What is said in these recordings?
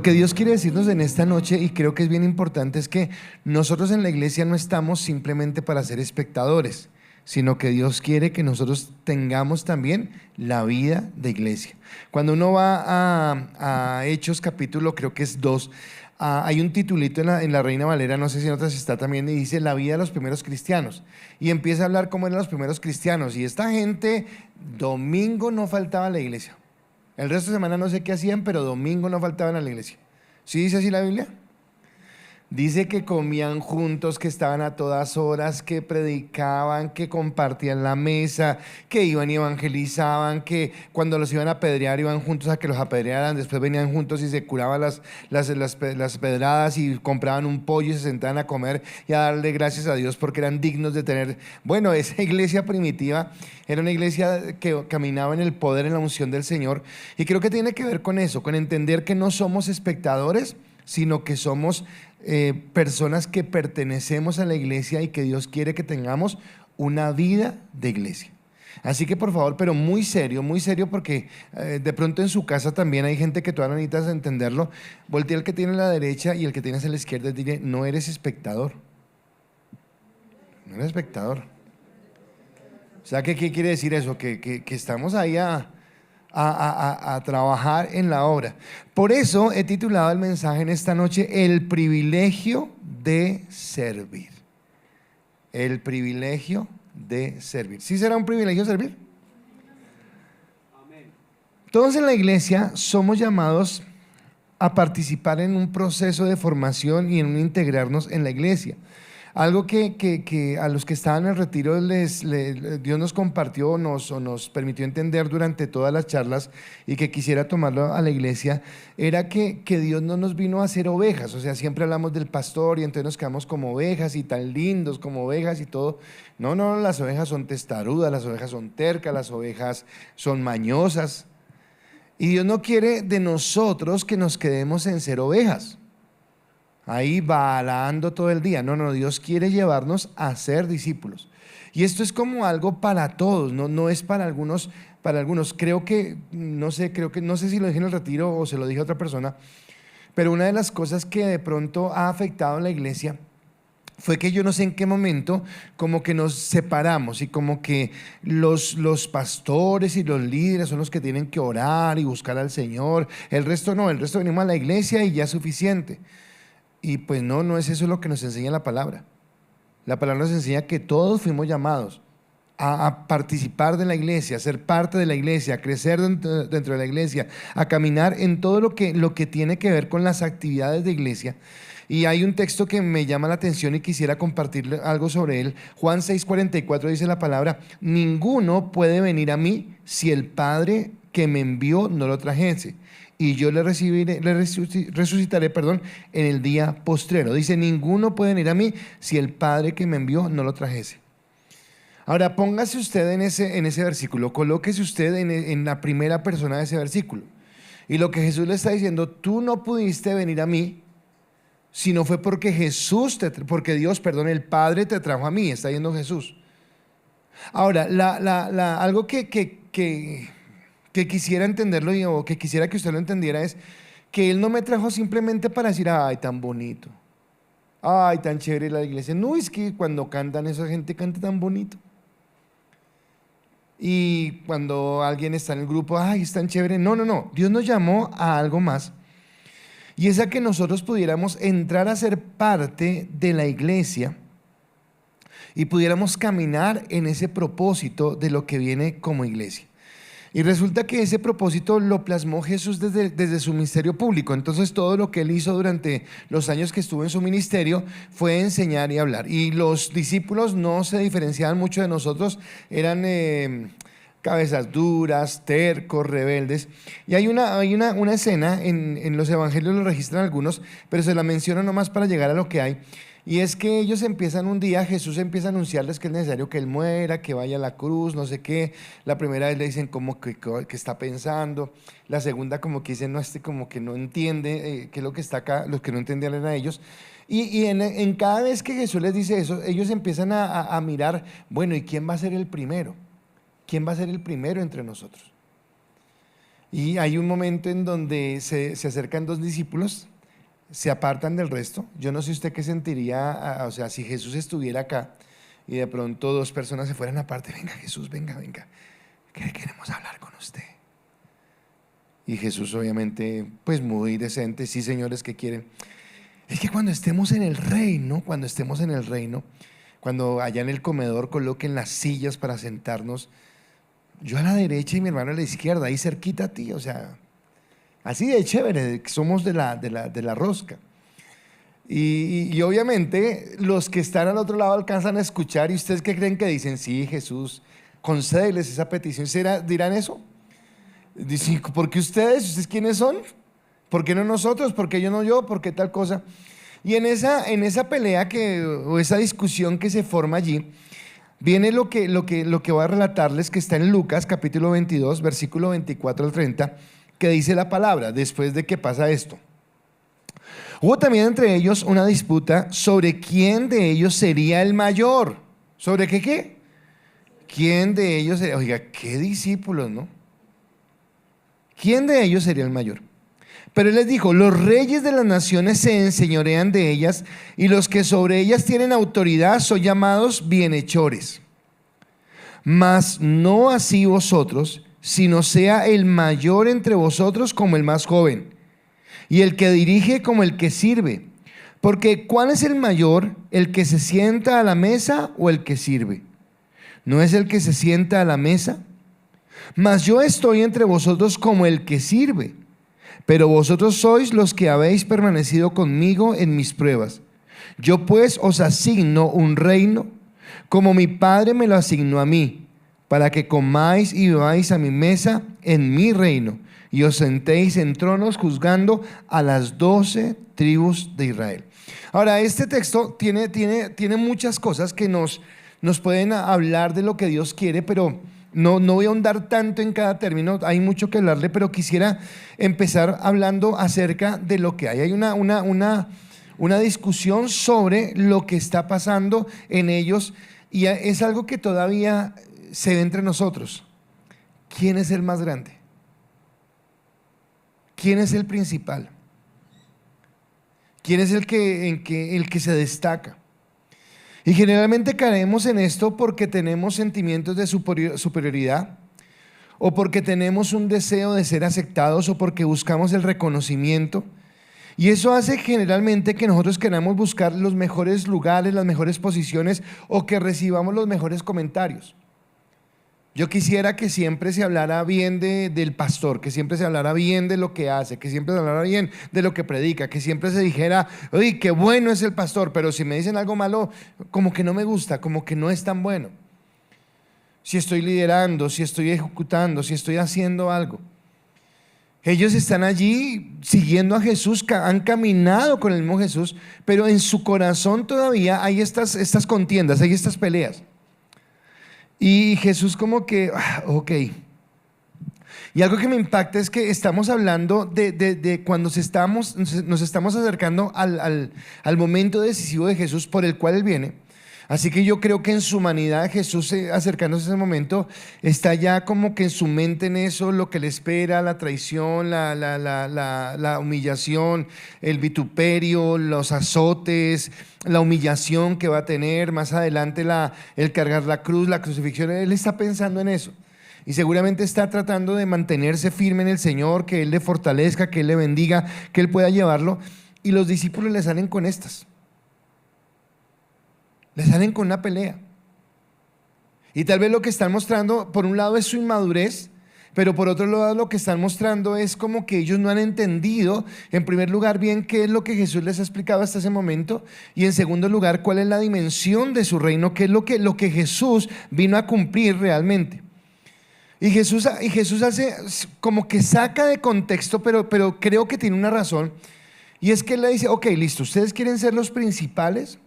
que Dios quiere decirnos en esta noche, y creo que es bien importante, es que nosotros en la iglesia no estamos simplemente para ser espectadores, sino que Dios quiere que nosotros tengamos también la vida de iglesia. Cuando uno va a Hechos capítulo, creo que es 2, hay un titulito en la Reina Valera, no sé si en otras está también, y dice la vida de los primeros cristianos. Y empieza a hablar cómo eran los primeros cristianos. Y esta gente, domingo no faltaba a la iglesia. El resto de semana no sé qué hacían, pero domingo no faltaban a la iglesia. ¿Sí dice así la Biblia? Dice que comían juntos, que estaban a todas horas, que predicaban, que compartían la mesa, que iban y evangelizaban, que cuando los iban a apedrear iban juntos a que los apedrearan, después venían juntos y se curaban las pedradas y compraban un pollo y se sentaban a comer y a darle gracias a Dios porque eran dignos de tener. Bueno, esa iglesia primitiva era una iglesia que caminaba en el poder, en la unción del Señor, y creo que tiene que ver con eso, con entender que no somos espectadores, sino que somos personas que pertenecemos a la iglesia y que Dios quiere que tengamos una vida de iglesia. Así que por favor, pero muy serio porque de pronto en su casa también hay gente que todavía no necesitas entenderlo. Voltea al que tiene a la derecha y el que tienes a la izquierda y dile, no eres espectador. No eres espectador. O sea, ¿qué quiere decir eso? Que estamos ahí a trabajar en la obra. Por eso he titulado el mensaje en esta noche, el privilegio de servir. El privilegio de servir. ¿Sí será un privilegio servir? Todos en la iglesia somos llamados a participar en un proceso de formación y en un integrarnos en la iglesia. Algo que a los que estaban en el retiro Dios nos compartió o nos permitió entender durante todas las charlas, y que quisiera tomarlo a la iglesia, era que Dios no nos vino a hacer ovejas. O sea, siempre hablamos del pastor y entonces nos quedamos como ovejas y tan lindos como ovejas y todo. No, las ovejas son testarudas, las ovejas son tercas, las ovejas son mañosas. Y Dios no quiere de nosotros que nos quedemos en ser ovejas, ahí balando todo el día. No, Dios quiere llevarnos a ser discípulos. Y esto es como algo para todos, no es para algunos. Creo que no sé si lo dije en el retiro o se lo dije a otra persona, pero una de las cosas que de pronto ha afectado a la iglesia fue que yo no sé en qué momento como que nos separamos, y como que los pastores y los líderes son los que tienen que orar y buscar al Señor. El resto no, el resto venimos a la iglesia y ya es suficiente. Y pues no es eso lo que nos enseña la palabra. La palabra nos enseña que todos fuimos llamados a participar de la iglesia, a ser parte de la iglesia, a crecer dentro de la iglesia, a caminar en todo lo que tiene que ver con las actividades de iglesia. Y hay un texto que me llama la atención y quisiera compartir algo sobre él. Juan 6:44 dice la palabra: ninguno puede venir a mí si el Padre que me envió no lo trajese, y yo le resucitaré en el día postrero. Dice, ninguno puede venir a mí si el Padre que me envió no lo trajese. Ahora póngase usted en ese versículo, colóquese usted en la primera persona de ese versículo. Y lo que Jesús le está diciendo, tú no pudiste venir a mí si no fue porque Dios, el Padre te trajo a mí, está diciendo Jesús. Ahora, algo que quisiera entenderlo o que quisiera que usted lo entendiera es que Él no me trajo simplemente para decir, ay, tan bonito, ay, tan chévere la iglesia. No, es que cuando cantan, esa gente canta tan bonito. Y cuando alguien está en el grupo, ay, es tan chévere. No. Dios nos llamó a algo más, y es a que nosotros pudiéramos entrar a ser parte de la iglesia y pudiéramos caminar en ese propósito de lo que viene como iglesia. Y resulta que ese propósito lo plasmó Jesús desde su ministerio público. Entonces todo lo que Él hizo durante los años que estuvo en su ministerio fue enseñar y hablar. Y los discípulos no se diferenciaban mucho de nosotros, eran cabezas duras, tercos, rebeldes. Y hay una escena en los evangelios, lo registran algunos, pero se la menciono nomás para llegar a lo que hay. Y es que ellos empiezan un día, Jesús empieza a anunciarles que es necesario que Él muera, que vaya a la cruz, no sé qué. La primera vez le dicen como que está pensando. La segunda como que dicen, no, como que no entiende qué es lo que está acá. Los que no entendían eran ellos. Y en cada vez que Jesús les dice eso, ellos empiezan a mirar, bueno, ¿y quién va a ser el primero? ¿Quién va a ser el primero entre nosotros? Y hay un momento en donde se acercan dos discípulos, se apartan del resto. Yo no sé usted qué sentiría, o sea, si Jesús estuviera acá y de pronto dos personas se fueran aparte. Venga, Jesús, venga, venga, que queremos hablar con usted. Y Jesús obviamente, pues muy decente, sí, señores, ¿qué quieren? Es que cuando estemos en el reino, cuando allá en el comedor coloquen las sillas para sentarnos, yo a la derecha y mi hermano a la izquierda, ahí cerquita a ti, o sea, así de chévere, somos de la rosca. Y obviamente los que están al otro lado alcanzan a escuchar. ¿Y ustedes qué creen que dicen? Sí, Jesús, concédeles esa petición. ¿Dirán eso? Dicen, ¿por qué ustedes? ¿Ustedes quiénes son? ¿Por qué no nosotros? ¿Por qué yo no yo? ¿Por qué tal cosa? Y en esa pelea o esa discusión que se forma allí, viene lo que voy a relatarles, que está en Lucas capítulo 22, versículo 24 al 30, que dice la palabra, después de que pasa esto. Hubo también entre ellos una disputa sobre quién de ellos sería el mayor. ¿Sobre qué? ¿Quién de ellos sería? Oiga, qué discípulos, ¿no? ¿Quién de ellos sería el mayor? Pero él les dijo, los reyes de las naciones se enseñorean de ellas y los que sobre ellas tienen autoridad son llamados bienhechores. Mas no así vosotros, sino sea el mayor entre vosotros como el más joven, y el que dirige como el que sirve. Porque ¿cuál es el mayor, el que se sienta a la mesa o el que sirve? ¿No es el que se sienta a la mesa? Mas yo estoy entre vosotros como el que sirve. Pero vosotros sois los que habéis permanecido conmigo en mis pruebas. Yo pues os asigno un reino, como mi Padre me lo asignó a mí, para que comáis y bebáis a mi mesa en mi reino, y os sentéis en tronos juzgando a las 12 tribus de Israel. Ahora, este texto tiene muchas cosas que nos pueden hablar de lo que Dios quiere, pero no voy a ahondar tanto en cada término, hay mucho que hablarle, pero quisiera empezar hablando acerca de lo que hay. Hay una discusión sobre lo que está pasando en ellos, y es algo que todavía se ve entre nosotros. ¿Quién es el más grande? ¿Quién es el principal? ¿Quién es el que se destaca? Y generalmente caemos en esto porque tenemos sentimientos de superioridad, o porque tenemos un deseo de ser aceptados, o porque buscamos el reconocimiento. Y eso hace generalmente que nosotros queramos buscar los mejores lugares, las mejores posiciones, o que recibamos los mejores comentarios. Yo quisiera que siempre se hablara bien del pastor, que siempre se hablara bien de lo que hace, que siempre se hablara bien de lo que predica, que siempre se dijera, oye, qué bueno es el pastor, pero si me dicen algo malo, como que no me gusta, como que no es tan bueno. Si estoy liderando, si estoy ejecutando, si estoy haciendo algo. Ellos están allí siguiendo a Jesús, han caminado con el mismo Jesús, pero en su corazón todavía hay estas contiendas, hay estas peleas. Y Jesús como que, ok. Y algo que me impacta es que estamos hablando de cuando nos estamos acercando al momento decisivo de Jesús por el cual Él viene. Así que yo creo que en su humanidad Jesús, acercándose a ese momento, está ya como que en su mente en eso, lo que le espera, la traición, la humillación, el vituperio, los azotes, la humillación que va a tener más adelante, el cargar la cruz, la crucifixión. Él está pensando en eso. Y seguramente está tratando de mantenerse firme en el Señor, que Él le fortalezca, que Él le bendiga, que Él pueda llevarlo. Y los discípulos le salen con estas. Le salen con una pelea. Y tal vez lo que están mostrando, por un lado, es su inmadurez, pero por otro lado lo que están mostrando es como que ellos no han entendido, en primer lugar, bien qué es lo que Jesús les ha explicado hasta ese momento, y en segundo lugar, cuál es la dimensión de su reino, qué es lo que Jesús vino a cumplir realmente. Y Jesús hace como que saca de contexto, pero creo que tiene una razón, y es que Él le dice, ok, listo, ustedes quieren ser los principales.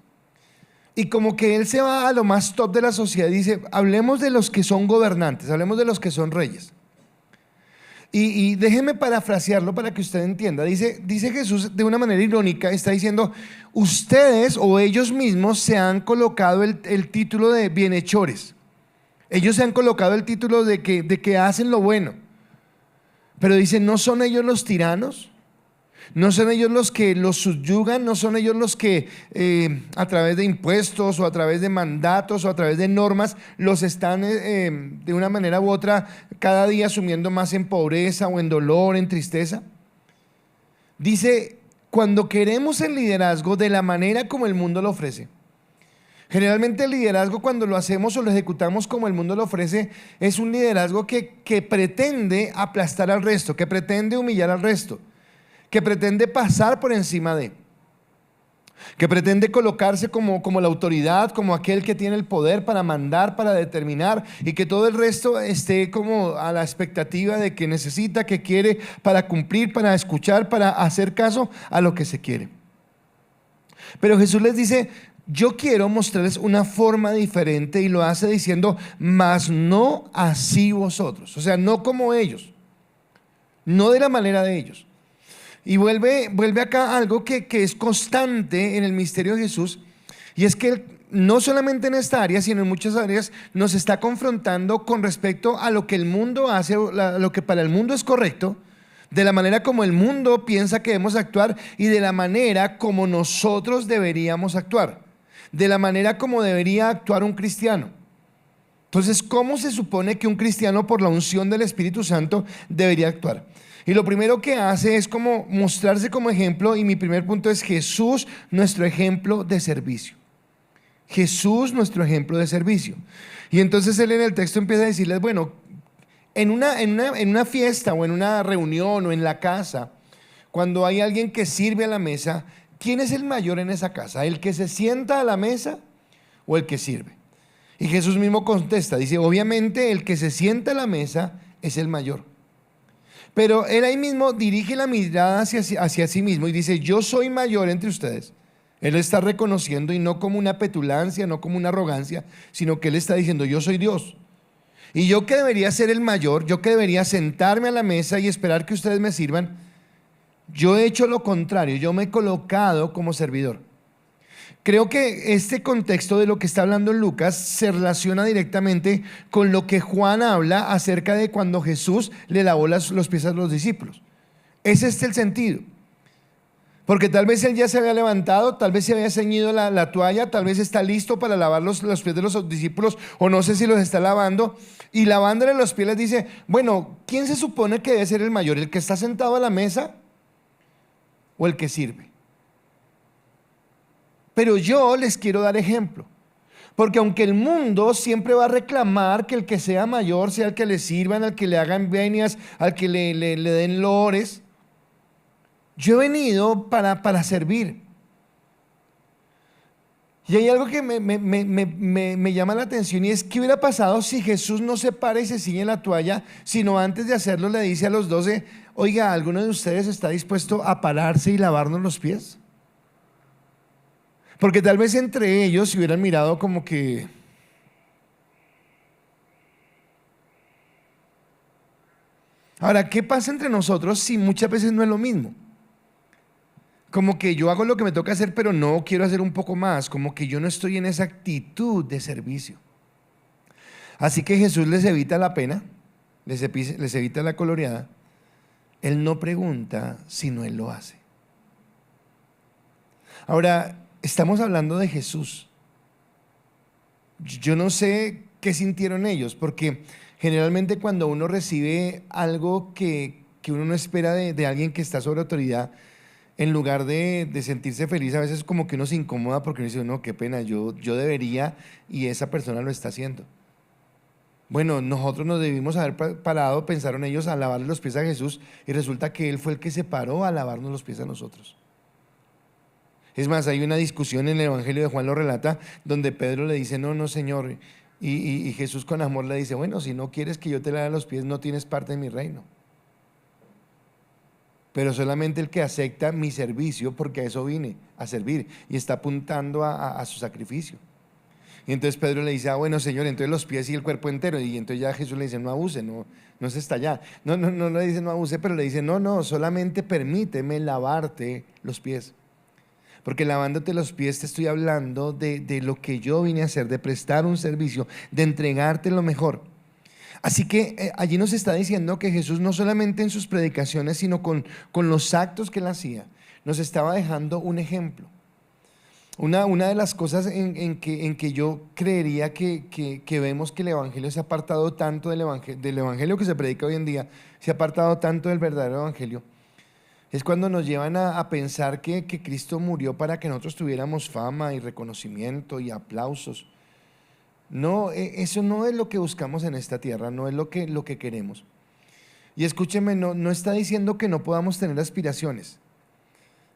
Y como que Él se va a lo más top de la sociedad y dice, hablemos de los que son gobernantes, hablemos de los que son reyes. Y déjeme parafrasearlo para que usted entienda. Dice Jesús de una manera irónica, está diciendo, ustedes o ellos mismos se han colocado el título de bienhechores. Ellos se han colocado el título de que hacen lo bueno. Pero dice, ¿no son ellos los tiranos? ¿No son ellos los que los subyugan? ¿No son ellos los que a través de impuestos o a través de mandatos o a través de normas los están de una manera u otra cada día sumiendo más en pobreza o en dolor, en tristeza? Dice, cuando queremos el liderazgo de la manera como el mundo lo ofrece, generalmente el liderazgo, cuando lo hacemos o lo ejecutamos como el mundo lo ofrece, es un liderazgo que pretende aplastar al resto, que pretende humillar al resto, que pretende pasar por encima de, que pretende colocarse como la autoridad, como aquel que tiene el poder para mandar, para determinar, y que todo el resto esté como a la expectativa de que necesita, que quiere, para cumplir, para escuchar, para hacer caso a lo que se quiere. Pero Jesús les dice, yo quiero mostrarles una forma diferente, y lo hace diciendo, mas no así vosotros. O sea, no como ellos, no de la manera de ellos. Y vuelve acá algo que es constante en el misterio de Jesús, y es que Él, no solamente en esta área, sino en muchas áreas, nos está confrontando con respecto a lo que el mundo hace, lo que para el mundo es correcto, de la manera como el mundo piensa que debemos actuar y de la manera como nosotros deberíamos actuar, de la manera como debería actuar un cristiano. Entonces, ¿cómo se supone que un cristiano, por la unción del Espíritu Santo, debería actuar? Y lo primero que hace es como mostrarse como ejemplo, y mi primer punto es Jesús, nuestro ejemplo de servicio. Jesús, nuestro ejemplo de servicio. Y entonces Él en el texto empieza a decirles, bueno, en una fiesta o en una reunión o en la casa, cuando hay alguien que sirve a la mesa, ¿quién es el mayor en esa casa? ¿El que se sienta a la mesa o el que sirve? Y Jesús mismo contesta, dice, obviamente el que se sienta a la mesa es el mayor. Pero Él ahí mismo dirige la mirada hacia sí mismo y dice, yo soy mayor entre ustedes. Él está reconociendo, y no como una petulancia, no como una arrogancia, sino que Él está diciendo, yo soy Dios. Y yo, que debería ser el mayor, yo que debería sentarme a la mesa y esperar que ustedes me sirvan, yo he hecho lo contrario, yo me he colocado como servidor. Creo que este contexto de lo que está hablando Lucas se relaciona directamente con lo que Juan habla acerca de cuando Jesús le lavó los pies a los discípulos. Ese es el sentido. Porque tal vez él ya se había levantado, tal vez se había ceñido la toalla, tal vez está listo para lavar los pies de los discípulos, o no sé si los está lavando, y lavándole los pies les dice, bueno, ¿quién se supone que debe ser el mayor? ¿El que está sentado a la mesa o el que sirve? Pero yo les quiero dar ejemplo, porque aunque el mundo siempre va a reclamar que el que sea mayor sea el que le sirvan, al que le hagan venias, al que le den loores, yo he venido para servir. Y hay algo que me llama la atención, y es qué hubiera pasado si Jesús no se para y se ciñe la toalla, sino antes de hacerlo le dice a los 12, oiga, ¿alguno de ustedes está dispuesto a pararse y lavarnos los pies? Porque tal vez entre ellos se hubieran mirado como que, ahora, ¿qué pasa entre nosotros si muchas veces no es lo mismo? Como que yo hago lo que me toca hacer, pero no quiero hacer un poco más, como que yo no estoy en esa actitud de servicio. Así que Jesús les evita la pena, les evita la coloreada. Él no pregunta, sino Él lo hace. Ahora, estamos hablando de Jesús. Yo no sé qué sintieron ellos, porque generalmente cuando uno recibe algo que uno no espera de alguien que está sobre autoridad, en lugar de sentirse feliz, a veces como que uno se incomoda porque uno dice, no, qué pena, yo debería, y esa persona lo está haciendo. Bueno, nosotros nos debimos haber parado, pensaron ellos, a lavarle los pies a Jesús, y resulta que Él fue el que se paró a lavarnos los pies a nosotros. Es más, hay una discusión en el Evangelio de Juan, lo relata, donde Pedro le dice, no, Señor, y Jesús con amor le dice, bueno, si no quieres que yo te lave los pies, no tienes parte en mi reino. Pero solamente el que acepta mi servicio, porque a eso vine, a servir, y está apuntando a su sacrificio. Y entonces Pedro le dice, bueno, Señor, entonces los pies y el cuerpo entero. Y entonces ya Jesús le dice, no abuse, no se está allá. No le dice no abuse, pero le dice, no, solamente permíteme lavarte los pies. Porque lavándote los pies te estoy hablando de lo que yo vine a hacer, de prestar un servicio, de entregarte lo mejor. Así que allí nos está diciendo que Jesús no solamente en sus predicaciones, sino con los actos que él hacía, nos estaba dejando un ejemplo. Una de las cosas en que yo creería que vemos que el Evangelio se ha apartado tanto del evangelio que se predica hoy en día, se ha apartado tanto del verdadero Evangelio, es cuando nos llevan a pensar que Cristo murió para que nosotros tuviéramos fama y reconocimiento y aplausos. No, eso no es lo que buscamos en esta tierra, no es lo que queremos. Y escúcheme, no está diciendo que no podamos tener aspiraciones.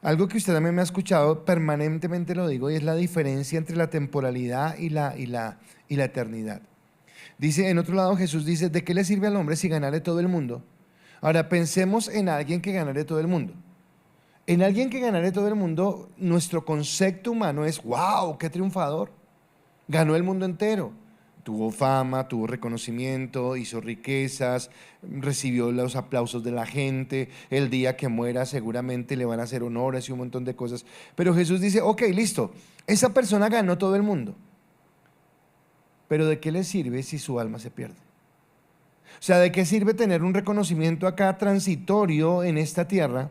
Algo que usted también me ha escuchado, permanentemente lo digo, y es la diferencia entre la temporalidad y la eternidad. Dice, en otro lado Jesús dice, ¿de qué le sirve al hombre si ganare todo el mundo? Ahora pensemos en alguien que ganare todo el mundo. En alguien que ganare todo el mundo, nuestro concepto humano es, wow, qué triunfador. Ganó el mundo entero. Tuvo fama, tuvo reconocimiento, hizo riquezas, recibió los aplausos de la gente. El día que muera seguramente le van a hacer honores y un montón de cosas. Pero Jesús dice, ok, listo, esa persona ganó todo el mundo. Pero ¿de qué le sirve si su alma se pierde? O sea, ¿de qué sirve tener un reconocimiento acá transitorio en esta tierra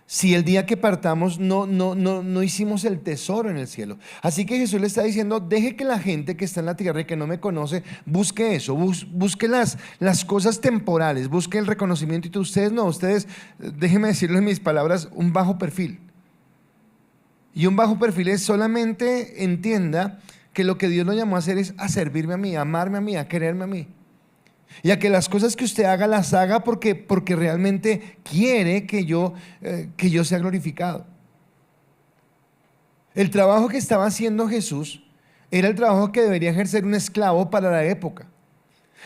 si el día que partamos no hicimos el tesoro en el cielo? Así que Jesús le está diciendo, deje que la gente que está en la tierra y que no me conoce, busque eso, busque las cosas temporales, busque el reconocimiento. Y ustedes, déjenme decirlo en mis palabras, un bajo perfil. Y un bajo perfil es solamente entienda que lo que Dios lo llamó a hacer es a servirme a mí, a amarme a mí, a quererme a mí. Y a que las cosas que usted haga, las haga porque realmente quiere que yo sea glorificado. El trabajo que estaba haciendo Jesús era el trabajo que debería ejercer un esclavo para la época.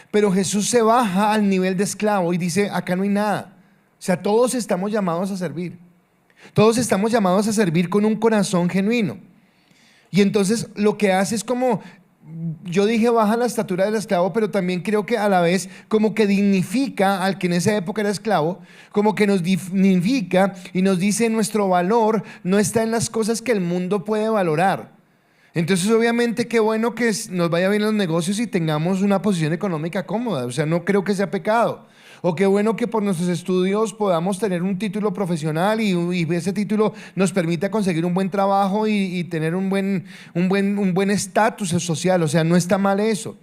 Pero Jesús se baja al nivel de esclavo y dice, acá no hay nada. O sea, todos estamos llamados a servir. Todos estamos llamados a servir con un corazón genuino. Y entonces lo que hace es como, yo dije baja la estatura del esclavo, pero también creo que a la vez como que dignifica al que en esa época era esclavo, como que nos dignifica y nos dice nuestro valor no está en las cosas que el mundo puede valorar. Entonces obviamente qué bueno que nos vaya bien los negocios y tengamos una posición económica cómoda, o sea, no creo que sea pecado. O qué bueno que por nuestros estudios podamos tener un título profesional y ese título nos permita conseguir un buen trabajo y tener un buen estatus social. O sea, no está mal eso.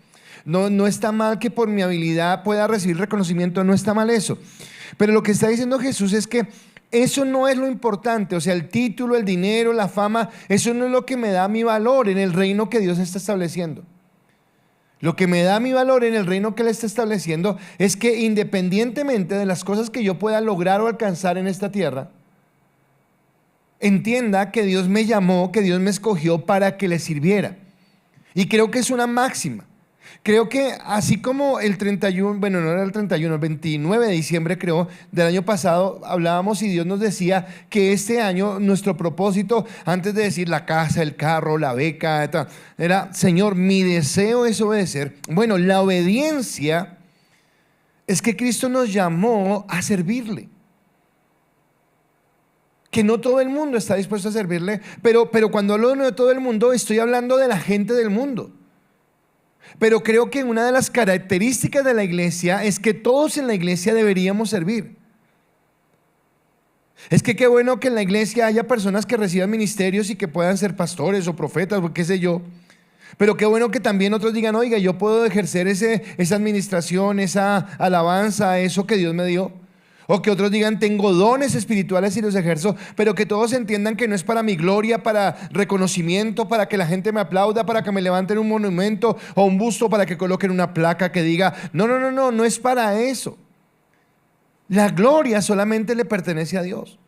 No está mal que por mi habilidad pueda recibir reconocimiento, no está mal eso. Pero lo que está diciendo Jesús es que eso no es lo importante. O sea, el título, el dinero, la fama, eso no es lo que me da mi valor en el reino que Dios está estableciendo. Lo que me da mi valor en el reino que Él está estableciendo es que independientemente de las cosas que yo pueda lograr o alcanzar en esta tierra, entienda que Dios me llamó, que Dios me escogió para que le sirviera. Y creo que es una máxima. Creo que así como el 31, bueno, no era el 31, el 29 de diciembre creo, del año pasado, hablábamos y Dios nos decía que este año nuestro propósito, antes de decir la casa, el carro, la beca, era, Señor, mi deseo es obedecer. Bueno, la obediencia es que Cristo nos llamó a servirle. Que no todo el mundo está dispuesto a servirle, pero cuando hablo de todo el mundo, estoy hablando de la gente del mundo. Pero creo que una de las características de la iglesia es que todos en la iglesia deberíamos servir. Es que qué bueno que en la iglesia haya personas que reciban ministerios y que puedan ser pastores o profetas o qué sé yo. Pero qué bueno que también otros digan, oiga, yo puedo ejercer esa administración, esa alabanza, eso que Dios me dio. O que otros digan, tengo dones espirituales y los ejerzo, pero que todos entiendan que no es para mi gloria, para reconocimiento, para que la gente me aplauda, para que me levanten un monumento o un busto, para que coloquen una placa que diga, no es para eso. La gloria solamente le pertenece a Dios.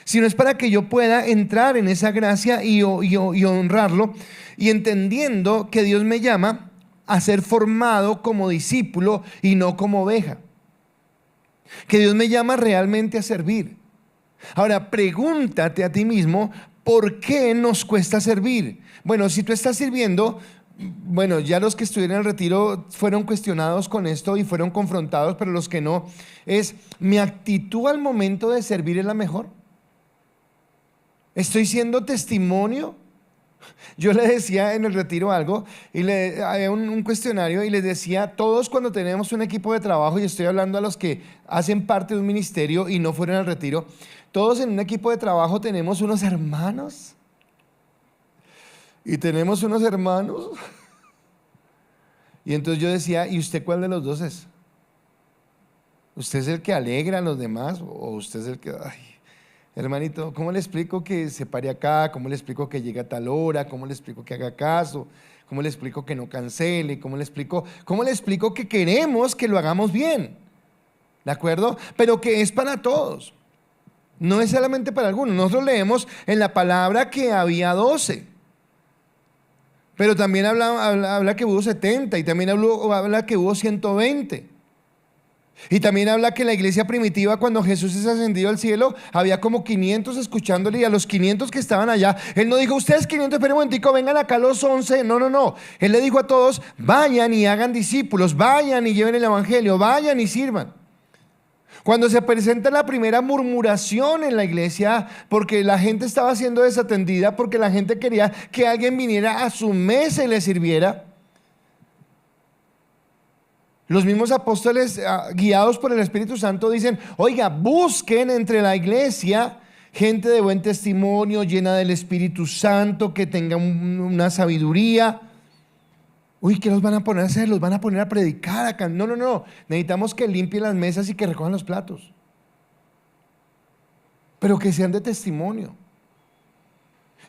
Sino es para que yo pueda entrar en esa gracia y honrarlo, y entendiendo que Dios me llama a ser formado como discípulo y no como oveja. Que Dios me llama realmente a servir. Ahora, pregúntate a ti mismo, ¿por qué nos cuesta servir? Bueno, si tú estás sirviendo, bueno, ya los que estuvieron en el retiro fueron cuestionados con esto y fueron confrontados, pero los que no, es, ¿mi actitud al momento de servir es la mejor? ¿Estoy siendo testimonio Yo le decía en el retiro algo, y había un cuestionario, y les decía, todos cuando tenemos un equipo de trabajo, y estoy hablando a los que hacen parte de un ministerio y no fueron al retiro, todos en un equipo de trabajo tenemos unos hermanos, y tenemos unos hermanos, y entonces yo decía, ¿y usted cuál de los dos es? ¿Usted es el que alegra a los demás, o usted es el que... Ay, hermanito, ¿cómo le explico que se pare acá? ¿Cómo le explico que llegue a tal hora? ¿Cómo le explico que haga caso? ¿Cómo le explico que no cancele? ¿Cómo le explico que queremos que lo hagamos bien? ¿De acuerdo? Pero que es para todos. No es solamente para algunos. Nosotros leemos en la palabra que había 12. Pero también habla que hubo 70 y también habla que hubo 120. Y también habla que en la iglesia primitiva, cuando Jesús es ascendido al cielo, había como 500 escuchándole, y a los 500 que estaban allá, Él no dijo, ustedes 500, esperen un momentico, vengan acá los 11. No, no, no. Él le dijo a todos, vayan y hagan discípulos, vayan y lleven el evangelio, vayan y sirvan. Cuando se presenta la primera murmuración en la iglesia, porque la gente estaba siendo desatendida, porque la gente quería que alguien viniera a su mesa y le sirviera, los mismos apóstoles, guiados por el Espíritu Santo, dicen, oiga, busquen entre la iglesia gente de buen testimonio, llena del Espíritu Santo, que tenga una sabiduría. Uy, ¿qué los van a poner a hacer? Los van a poner a predicar acá. No, no, no. Necesitamos que limpien las mesas y que recojan los platos. Pero que sean de testimonio.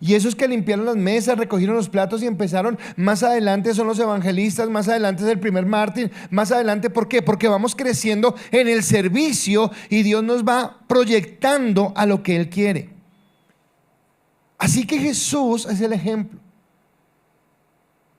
Y esos que limpiaron las mesas, recogieron los platos y empezaron, más adelante son los evangelistas, más adelante es el primer mártir, más adelante, ¿por qué? Porque vamos creciendo en el servicio y Dios nos va proyectando a lo que Él quiere. Así que Jesús es el ejemplo.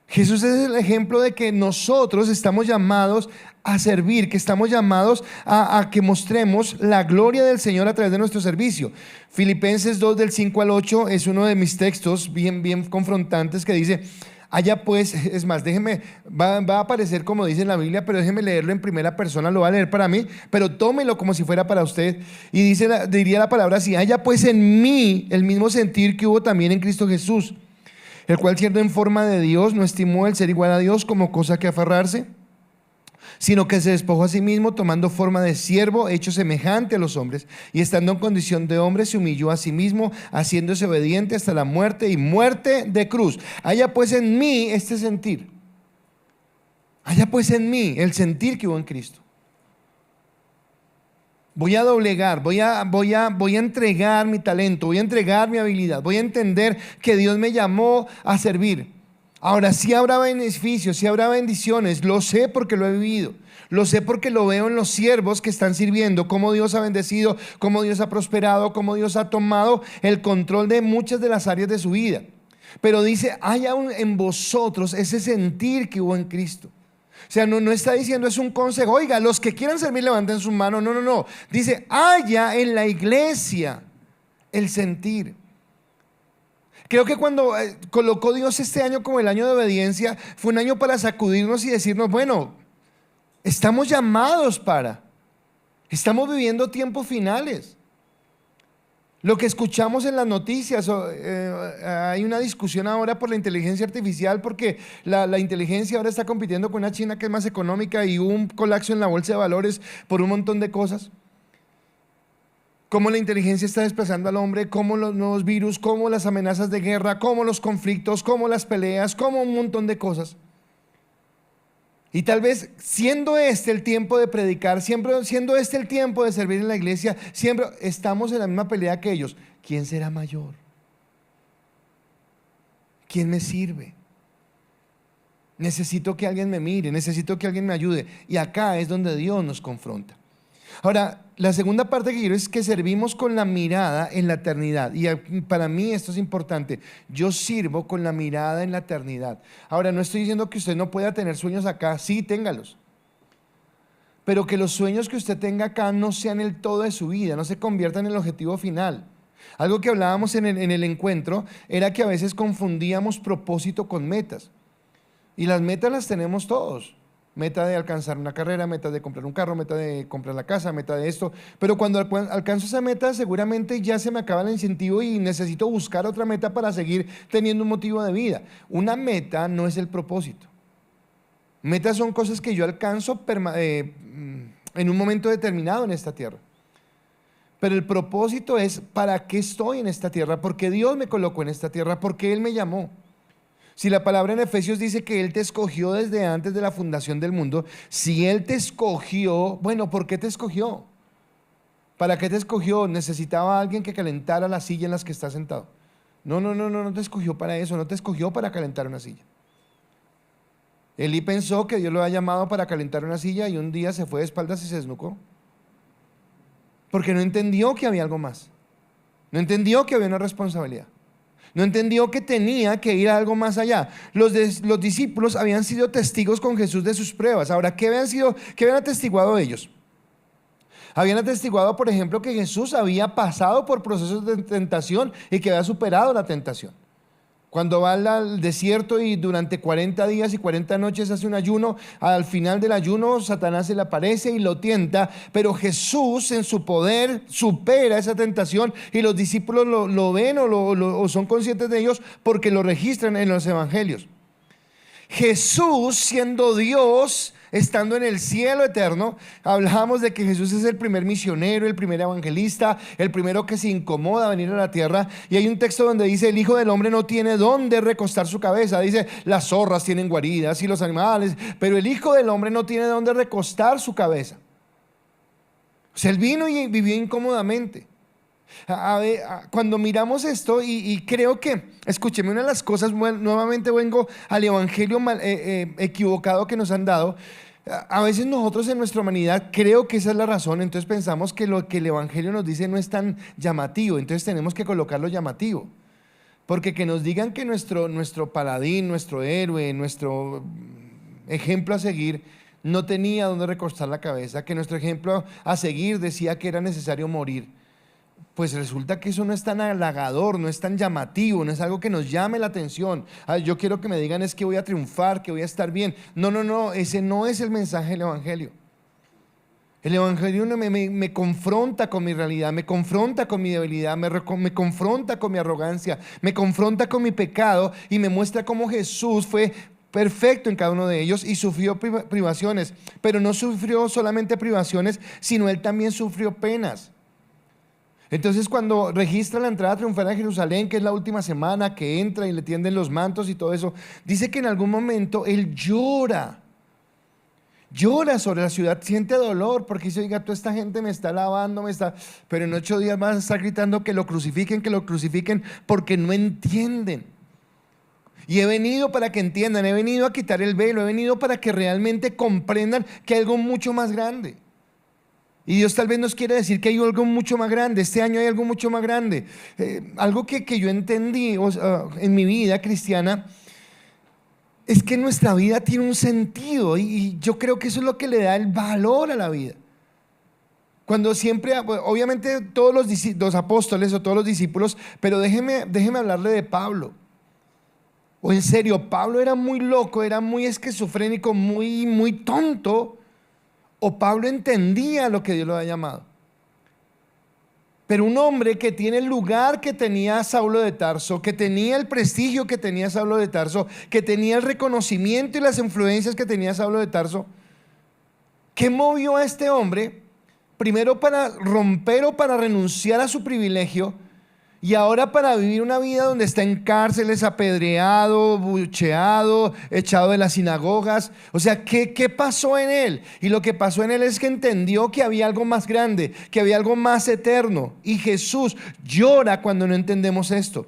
Jesús es el ejemplo de que nosotros estamos llamados a servir, que estamos llamados a que mostremos la gloria del Señor a través de nuestro servicio. Filipenses 2 del 5 al 8 es uno de mis textos bien confrontantes, que dice, allá pues, es más, va a aparecer como dice en la Biblia, pero déjeme leerlo en primera persona, lo va a leer para mí, pero tómelo como si fuera para usted. Y diría la palabra así, haya pues en mí el mismo sentir que hubo también en Cristo Jesús, el cual siendo en forma de Dios no estimó el ser igual a Dios como cosa que aferrarse, sino que se despojó a sí mismo, tomando forma de siervo, hecho semejante a los hombres, y estando en condición de hombre se humilló a sí mismo, haciéndose obediente hasta la muerte, y muerte de cruz. Haya pues en mí este sentir, haya pues en mí el sentir que hubo en Cristo. Voy a doblegar, voy a entregar mi talento, voy a entregar mi habilidad, voy a entender que Dios me llamó a servir. Ahora, sí habrá beneficios, sí habrá bendiciones, lo sé porque lo he vivido, lo sé porque lo veo en los siervos que están sirviendo, cómo Dios ha bendecido, cómo Dios ha prosperado, cómo Dios ha tomado el control de muchas de las áreas de su vida. Pero dice, haya en vosotros ese sentir que hubo en Cristo. O sea, no está diciendo es un consejo, oiga, los que quieran servir levanten su mano, no, no, no. Dice, haya en la iglesia el sentir. Creo que cuando colocó Dios este año como el año de obediencia, fue un año para sacudirnos y decirnos, bueno, estamos llamados estamos viviendo tiempos finales. Lo que escuchamos en las noticias, hay una discusión ahora por la inteligencia artificial, porque la inteligencia ahora está compitiendo con una China que es más económica, y hubo un colapso en la bolsa de valores por un montón de cosas. Cómo la inteligencia está desplazando al hombre, cómo los nuevos virus, cómo las amenazas de guerra, cómo los conflictos, cómo las peleas, cómo un montón de cosas. Y tal vez siendo este el tiempo de predicar, siempre siendo este el tiempo de servir en la iglesia, siempre estamos en la misma pelea que ellos. ¿Quién será mayor? ¿Quién me sirve? Necesito que alguien me mire, necesito que alguien me ayude. Y acá es donde Dios nos confronta. Ahora, la segunda parte que quiero es que servimos con la mirada en la eternidad. Y para mí esto es importante. Yo sirvo con la mirada en la eternidad. Ahora, no estoy diciendo que usted no pueda tener sueños acá. Sí, téngalos. Pero que los sueños que usted tenga acá no sean el todo de su vida, no se conviertan en el objetivo final. Algo que hablábamos en el encuentro era que a veces confundíamos propósito con metas. Y las metas las tenemos todos. Meta de alcanzar una carrera, meta de comprar un carro, meta de comprar la casa, meta de esto. Pero cuando alcanzo esa meta, seguramente ya se me acaba el incentivo y necesito buscar otra meta para seguir teniendo un motivo de vida. Una meta no es el propósito. Metas son cosas que yo alcanzo en un momento determinado en esta tierra. Pero el propósito es para qué estoy en esta tierra, porque Dios me colocó en esta tierra, porque Él me llamó. Si la palabra en Efesios dice que Él te escogió desde antes de la fundación del mundo, si Él te escogió, bueno, ¿por qué te escogió? ¿Para qué te escogió? ¿Necesitaba alguien que calentara la silla en la que estás sentado? No te escogió para eso, no te escogió para calentar una silla. Elí pensó que Dios lo había llamado para calentar una silla y un día se fue de espaldas y se desnucó. Porque no entendió que había algo más. No entendió que había una responsabilidad. No entendió que tenía que ir a algo más allá. Los discípulos habían sido testigos con Jesús de sus pruebas. Ahora, ¿qué habían atestiguado ellos? Habían atestiguado, por ejemplo, que Jesús había pasado por procesos de tentación y que había superado la tentación. Cuando va al desierto y durante 40 días y 40 noches hace un ayuno, al final del ayuno Satanás se le aparece y lo tienta, pero Jesús en su poder supera esa tentación y los discípulos lo ven o son conscientes de ellos porque lo registran en los evangelios. Jesús, siendo Dios, estando en el cielo eterno, hablamos de que Jesús es el primer misionero, el primer evangelista, el primero que se incomoda a venir a la tierra. Y hay un texto donde dice: el Hijo del Hombre no tiene dónde recostar su cabeza. Dice: las zorras tienen guaridas y los animales, pero el Hijo del Hombre no tiene dónde recostar su cabeza. O sea, Él vino y vivió incómodamente. Cuando miramos esto y creo que, escúcheme, una de las cosas, nuevamente vengo al evangelio equivocado que nos han dado. A veces nosotros en nuestra humanidad creo que esa es la razón, entonces pensamos que lo que el evangelio nos dice no es tan llamativo, entonces tenemos que colocarlo llamativo. Porque que nos digan que nuestro paladín, nuestro héroe, nuestro ejemplo a seguir no tenía donde recostar la cabeza, que nuestro ejemplo a seguir decía que era necesario morir, pues resulta que eso no es tan halagador, no es tan llamativo, no es algo que nos llame la atención. Yo quiero que me digan es que voy a triunfar, que voy a estar bien. No, ese no es el mensaje del evangelio. El evangelio me confronta con mi realidad, me confronta con mi debilidad, me confronta con mi arrogancia, me confronta con mi pecado y me muestra cómo Jesús fue perfecto en cada uno de ellos y sufrió privaciones, pero no sufrió solamente privaciones, sino Él también sufrió penas. Entonces, cuando registra la entrada triunfal a Jerusalén, que es la última semana que entra y le tienden los mantos y todo eso, dice que en algún momento Él llora sobre la ciudad, siente dolor porque dice: oiga, toda esta gente me está alabando, pero en 8 días más está gritando que lo crucifiquen, porque no entienden. Y he venido para que entiendan, he venido a quitar el velo, he venido para que realmente comprendan que hay algo mucho más grande. Y Dios tal vez nos quiere decir que hay algo mucho más grande. Este año hay algo mucho más grande. Algo que yo entendí en mi vida cristiana es que nuestra vida tiene un sentido y yo creo que eso es lo que le da el valor a la vida. Cuando siempre, obviamente todos los apóstoles o todos los discípulos, pero déjeme hablarle de Pablo. O en serio, Pablo era muy loco, era muy esquizofrénico, muy tonto. O Pablo entendía lo que Dios lo había llamado. Pero un hombre que tiene el lugar que tenía Saulo de Tarso, que tenía el prestigio que tenía Saulo de Tarso, que tenía el reconocimiento y las influencias que tenía Saulo de Tarso, ¿qué movió a este hombre? Primero para romper o para renunciar a su privilegio, y ahora para vivir una vida donde está en cárceles, apedreado, bucheado, echado de las sinagogas. O sea, ¿qué pasó en él? Y lo que pasó en él es que entendió que había algo más grande, que había algo más eterno. Y Jesús llora cuando no entendemos esto.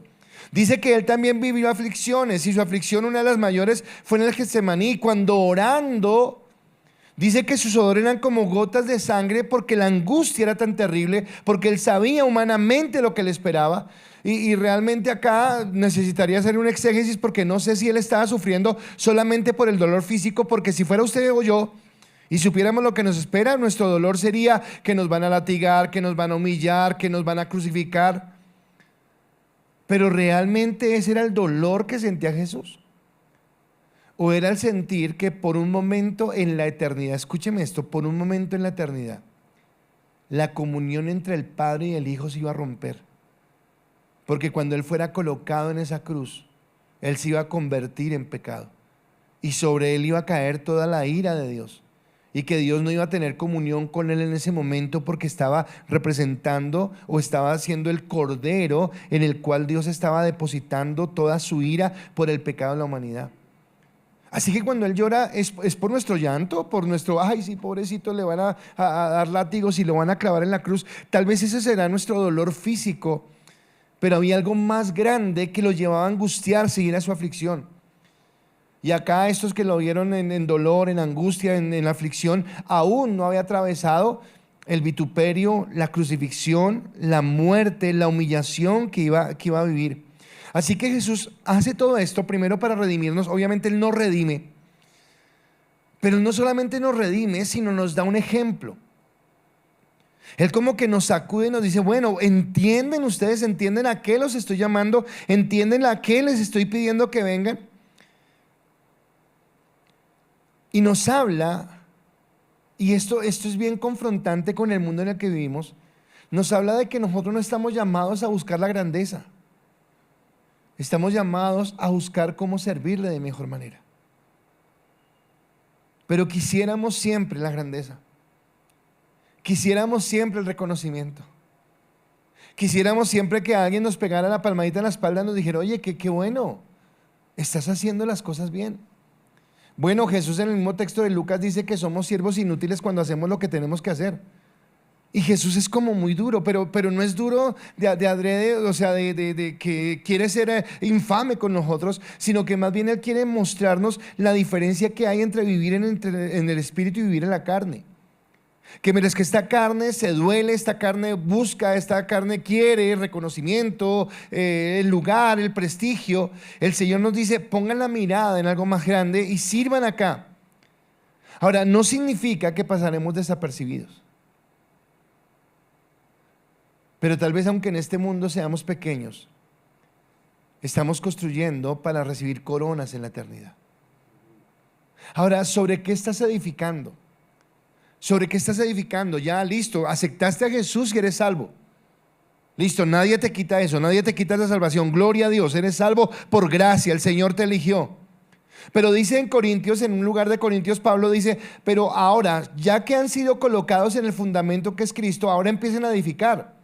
Dice que él también vivió aflicciones y su aflicción, una de las mayores, fue en el Getsemaní, cuando orando. Dice que sus sudor eran como gotas de sangre porque la angustia era tan terrible, porque él sabía humanamente lo que le esperaba. Y realmente acá necesitaría hacer un exégesis porque no sé si él estaba sufriendo solamente por el dolor físico, porque si fuera usted o yo y supiéramos lo que nos espera, nuestro dolor sería que nos van a latigar, que nos van a humillar, que nos van a crucificar. Pero realmente ese era el dolor que sentía Jesús. ¿O era el sentir que por un momento en la eternidad, escúcheme esto, por un momento en la eternidad, la comunión entre el Padre y el Hijo se iba a romper? Porque cuando Él fuera colocado en esa cruz, Él se iba a convertir en pecado. Y sobre Él iba a caer toda la ira de Dios. Y que Dios no iba a tener comunión con Él en ese momento porque estaba representando o estaba siendo el cordero en el cual Dios estaba depositando toda su ira por el pecado de la humanidad. Así que cuando Él llora es por nuestro llanto, por nuestro, ay sí, pobrecito, le van a dar látigos y lo van a clavar en la cruz. Tal vez ese será nuestro dolor físico, pero había algo más grande que lo llevaba a angustiarse y era su aflicción. Y acá estos que lo vieron en dolor, en angustia, en aflicción, aún no había atravesado el vituperio, la crucifixión, la muerte, la humillación que iba a vivir. Así que Jesús hace todo esto primero para redimirnos. Obviamente Él nos redime, pero Él no solamente nos redime, sino nos da un ejemplo. Él como que nos sacude y nos dice, bueno, ¿entienden ustedes? ¿Entienden a qué los estoy llamando? ¿Entienden a qué les estoy pidiendo que vengan? Y nos habla, y esto es bien confrontante con el mundo en el que vivimos, nos habla de que nosotros no estamos llamados a buscar la grandeza. Estamos llamados a buscar cómo servirle de mejor manera. Pero quisiéramos siempre la grandeza. Quisiéramos siempre el reconocimiento. Quisiéramos siempre que alguien nos pegara la palmadita en la espalda y nos dijera, oye, qué bueno, estás haciendo las cosas bien. Bueno, Jesús en el mismo texto de Lucas dice que somos siervos inútiles cuando hacemos lo que tenemos que hacer. Y Jesús es como muy duro, pero no es duro de adrede, o sea, de que quiere ser infame con nosotros, sino que más bien Él quiere mostrarnos la diferencia que hay entre vivir en el espíritu y vivir en la carne. Que mientras que esta carne se duele, esta carne busca, esta carne quiere el reconocimiento, el lugar, el prestigio, el Señor nos dice, pongan la mirada en algo más grande y sirvan acá. Ahora, no significa que pasaremos desapercibidos. Pero tal vez aunque en este mundo seamos pequeños, estamos construyendo para recibir coronas en la eternidad. Ahora, ¿sobre qué estás edificando? ¿Sobre qué estás edificando? Ya, listo, aceptaste a Jesús y eres salvo. Listo, nadie te quita eso, nadie te quita la salvación. Gloria a Dios, eres salvo por gracia, el Señor te eligió. Pero dice en Corintios, en un lugar de Corintios, Pablo dice, pero ahora, ya que han sido colocados en el fundamento que es Cristo, ahora empiecen a edificar.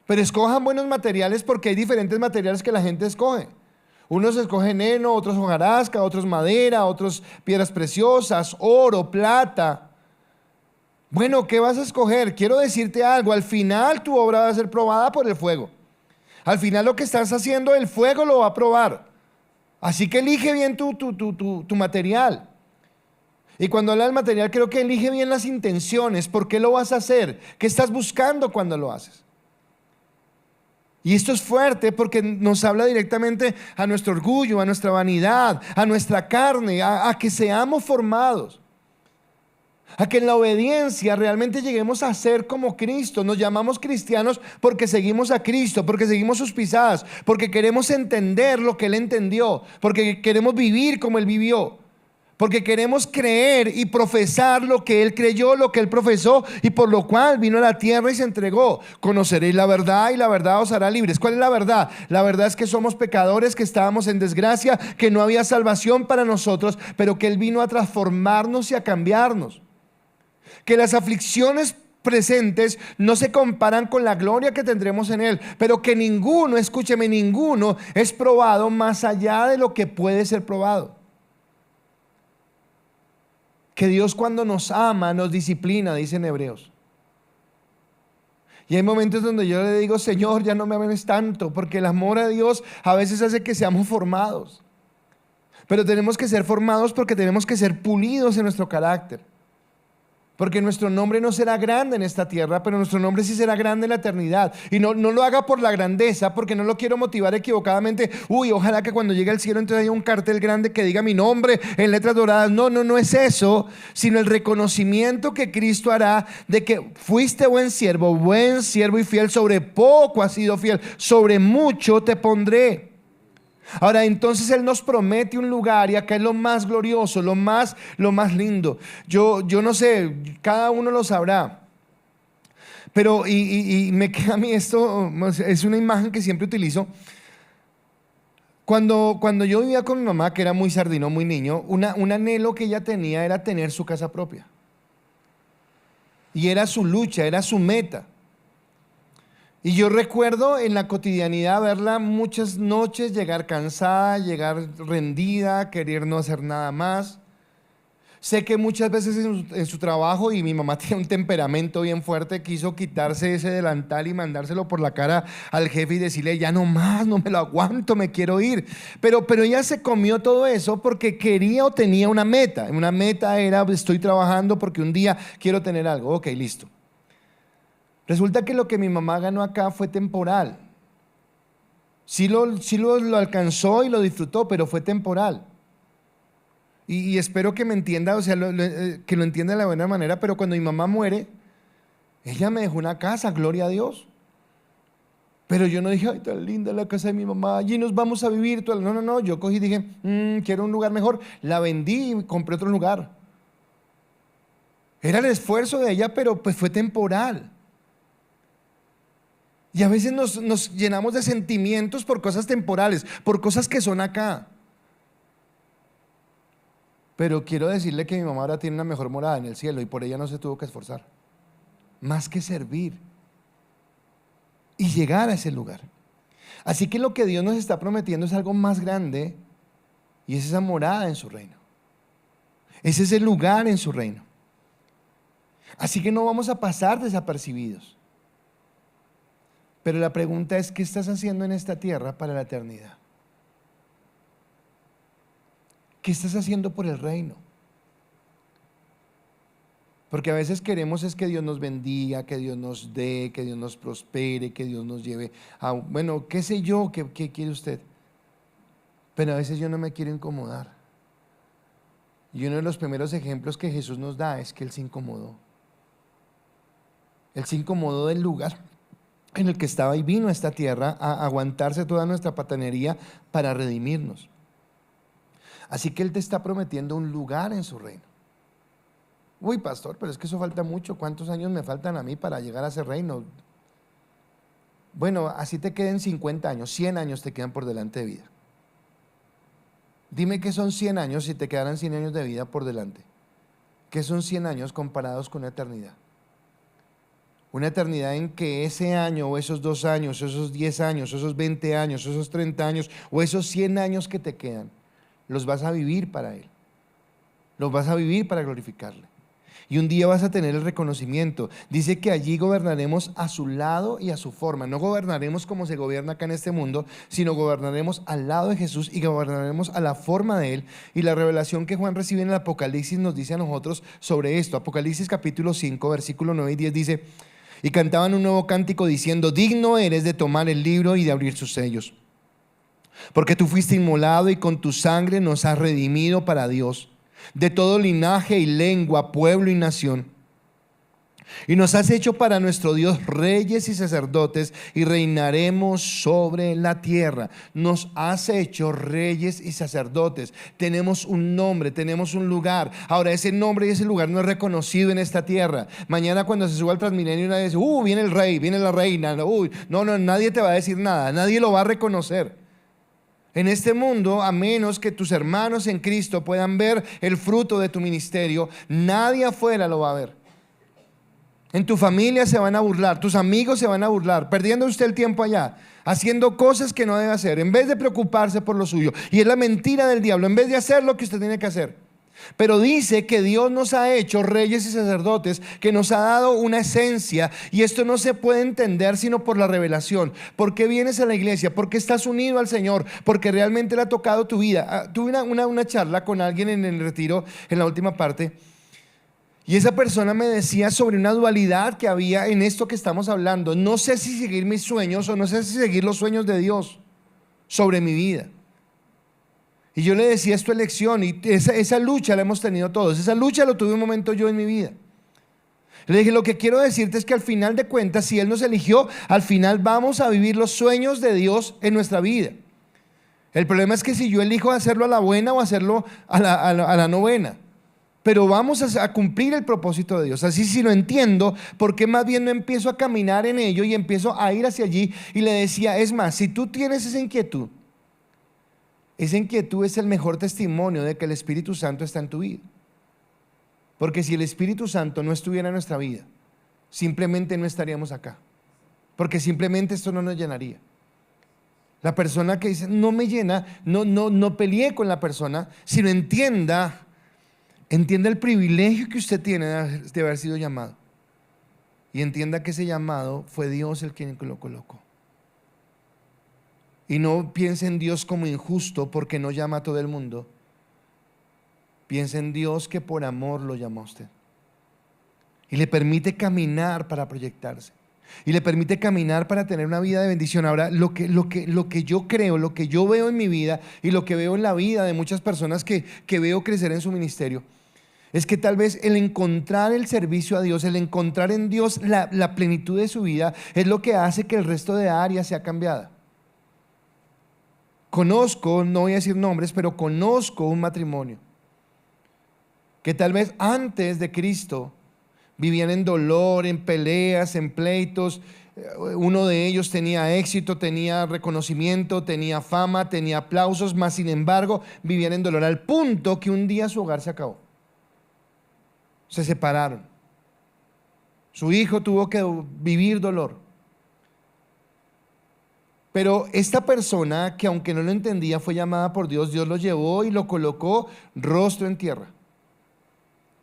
Pero escojan buenos materiales porque hay diferentes materiales que la gente escoge. Unos escogen heno, otros hojarasca, otros madera, otros piedras preciosas, oro, plata. Bueno, ¿qué vas a escoger? Quiero decirte algo, al final tu obra va a ser probada por el fuego. Al final lo que estás haciendo, el fuego lo va a probar. Así que elige bien tu material. Y cuando habla del material, creo que elige bien las intenciones. ¿Por qué lo vas a hacer? ¿Qué estás buscando cuando lo haces? Y esto es fuerte porque nos habla directamente a nuestro orgullo, a nuestra vanidad, a nuestra carne, a que seamos formados, a que en la obediencia realmente lleguemos a ser como Cristo. Nos llamamos cristianos porque seguimos a Cristo, porque seguimos sus pisadas, porque queremos entender lo que Él entendió, porque queremos vivir como Él vivió. Porque queremos creer y profesar lo que Él creyó, lo que Él profesó y por lo cual vino a la tierra y se entregó. Conoceréis la verdad y la verdad os hará libres. ¿Cuál es la verdad? La verdad es que somos pecadores, que estábamos en desgracia, que no había salvación para nosotros, pero que Él vino a transformarnos y a cambiarnos. Que las aflicciones presentes no se comparan con la gloria que tendremos en Él, pero que ninguno, escúcheme, ninguno es probado más allá de lo que puede ser probado. Que Dios cuando nos ama, nos disciplina, dicen Hebreos. Y hay momentos donde yo le digo, Señor, ya no me ames tanto, porque el amor a Dios a veces hace que seamos formados. Pero tenemos que ser formados porque tenemos que ser pulidos en nuestro carácter. Porque nuestro nombre no será grande en esta tierra, pero nuestro nombre sí será grande en la eternidad. Y no lo haga por la grandeza, porque no lo quiero motivar equivocadamente. Uy, ojalá que cuando llegue al cielo entonces haya un cartel grande que diga mi nombre en letras doradas. No es eso, sino el reconocimiento que Cristo hará de que fuiste buen siervo y fiel. Sobre poco has sido fiel, sobre mucho te pondré. Ahora, entonces Él nos promete un lugar y acá es lo más glorioso, lo más lindo. Yo no sé, cada uno lo sabrá. Pero, y me queda a mí esto, es una imagen que siempre utilizo. Cuando yo vivía con mi mamá, que era muy sardino, muy niño, un anhelo que ella tenía era tener su casa propia. Y era su lucha, era su meta. Y yo recuerdo en la cotidianidad verla muchas noches llegar cansada, llegar rendida, querer no hacer nada más. Sé que muchas veces en su trabajo, y mi mamá tiene un temperamento bien fuerte, quiso quitarse ese delantal y mandárselo por la cara al jefe y decirle, ya no más, no me lo aguanto, me quiero ir. Pero ella se comió todo eso porque quería o tenía una meta. Una meta era, estoy trabajando porque un día quiero tener algo. Ok, listo. Resulta que lo que mi mamá ganó acá fue temporal. Sí lo alcanzó y lo disfrutó, pero fue temporal. Y espero que me entienda, o sea, que lo entienda de la buena manera, pero cuando mi mamá muere, ella me dejó una casa, gloria a Dios. Pero yo no dije, ay, tan linda la casa de mi mamá, allí nos vamos a vivir. No, yo cogí y dije, quiero un lugar mejor. La vendí y compré otro lugar. Era el esfuerzo de ella, pero pues fue temporal. Y a veces nos llenamos de sentimientos por cosas temporales, por cosas que son acá. Pero quiero decirle que mi mamá ahora tiene una mejor morada en el cielo y por ella no se tuvo que esforzar. Más que servir y llegar a ese lugar. Así que lo que Dios nos está prometiendo es algo más grande y es esa morada en su reino. Es ese lugar en su reino. Así que no vamos a pasar desapercibidos. Pero la pregunta es, ¿qué estás haciendo en esta tierra para la eternidad? ¿Qué estás haciendo por el reino? Porque a veces queremos es que Dios nos bendiga, que Dios nos dé, que Dios nos prospere, que Dios nos lleve a, bueno, qué sé yo, qué quiere usted. Pero a veces yo no me quiero incomodar. Y uno de los primeros ejemplos que Jesús nos da es que Él se incomodó. Él se incomodó del lugar en el que estaba y vino a esta tierra a aguantarse toda nuestra patanería para redimirnos. Así que Él te está prometiendo un lugar en su reino. Uy, pastor, pero es que eso falta mucho. ¿Cuántos años me faltan a mí para llegar a ese reino? Bueno, así te queden 50 años, 100 años te quedan por delante de vida. Dime qué son 100 años si te quedaran 100 años de vida por delante. ¿Qué son 100 años comparados con una eternidad? Una eternidad en que ese año o esos 2 años, esos 10 años, esos 20 años, esos 30 años o esos 100 años que te quedan, los vas a vivir para Él. Los vas a vivir para glorificarle. Y un día vas a tener el reconocimiento. Dice que allí gobernaremos a su lado y a su forma. No gobernaremos como se gobierna acá en este mundo, sino gobernaremos al lado de Jesús y gobernaremos a la forma de Él. Y la revelación que Juan recibe en el Apocalipsis nos dice a nosotros sobre esto. Apocalipsis capítulo 5, versículo 9 y 10 dice, y cantaban un nuevo cántico diciendo, digno eres de tomar el libro y de abrir sus sellos. Porque tú fuiste inmolado y con tu sangre nos has redimido para Dios, de todo linaje y lengua, pueblo y nación. Y nos has hecho para nuestro Dios reyes y sacerdotes y reinaremos sobre la tierra. Nos has hecho reyes y sacerdotes. Tenemos un nombre, tenemos un lugar. Ahora ese nombre y ese lugar no es reconocido en esta tierra. Mañana cuando se suba al Transmilenio nadie dice, viene el rey, viene la reina. No, nadie te va a decir nada, nadie lo va a reconocer. En este mundo, a menos que tus hermanos en Cristo puedan ver el fruto de tu ministerio, nadie afuera lo va a ver. En tu familia se van a burlar, tus amigos se van a burlar, perdiendo usted el tiempo allá, haciendo cosas que no debe hacer, en vez de preocuparse por lo suyo. Y es la mentira del diablo, en vez de hacer lo que usted tiene que hacer. Pero dice que Dios nos ha hecho reyes y sacerdotes, que nos ha dado una esencia, y esto no se puede entender sino por la revelación. ¿Por qué vienes a la iglesia? ¿Por qué estás unido al Señor? Porque realmente le ha tocado tu vida. Tuve una charla con alguien en el retiro, en la última parte, y esa persona me decía sobre una dualidad que había en esto que estamos hablando. No sé si seguir mis sueños o no sé si seguir los sueños de Dios sobre mi vida. Y yo le decía, es tu elección, y esa lucha la hemos tenido todos. Esa lucha lo tuve un momento yo en mi vida. Le dije, lo que quiero decirte es que al final de cuentas, si Él nos eligió, al final vamos a vivir los sueños de Dios en nuestra vida. El problema es que si yo elijo hacerlo a la buena o hacerlo a la novena. Pero vamos a cumplir el propósito de Dios. Así si lo entiendo, ¿por qué más bien no empiezo a caminar en ello y empiezo a ir hacia allí? Y le decía, es más, si tú tienes esa inquietud es el mejor testimonio de que el Espíritu Santo está en tu vida. Porque si el Espíritu Santo no estuviera en nuestra vida, simplemente no estaríamos acá. Porque simplemente esto no nos llenaría. La persona que dice, no me llena, no peleé con la persona, sino entienda el privilegio que usted tiene de haber sido llamado. Y entienda que ese llamado fue Dios el quien lo colocó. Y no piense en Dios como injusto porque no llama a todo el mundo. Piense en Dios que por amor lo llamó a usted. Y le permite caminar para proyectarse. Y le permite caminar para tener una vida de bendición. Ahora, lo que yo creo, lo que yo veo en mi vida y lo que veo en la vida de muchas personas que veo crecer en su ministerio, es que tal vez el encontrar el servicio a Dios, el encontrar en Dios la plenitud de su vida, es lo que hace que el resto de áreas sea cambiada. Conozco, no voy a decir nombres, pero conozco un matrimonio que tal vez antes de Cristo vivían en dolor, en peleas, en pleitos. Uno de ellos tenía éxito, tenía reconocimiento, tenía fama, tenía aplausos, mas sin embargo vivían en dolor al punto que un día su hogar se acabó. Se separaron. Su hijo tuvo que vivir dolor. Pero esta persona, que aunque no lo entendía, fue llamada por Dios, Dios lo llevó y lo colocó rostro en tierra.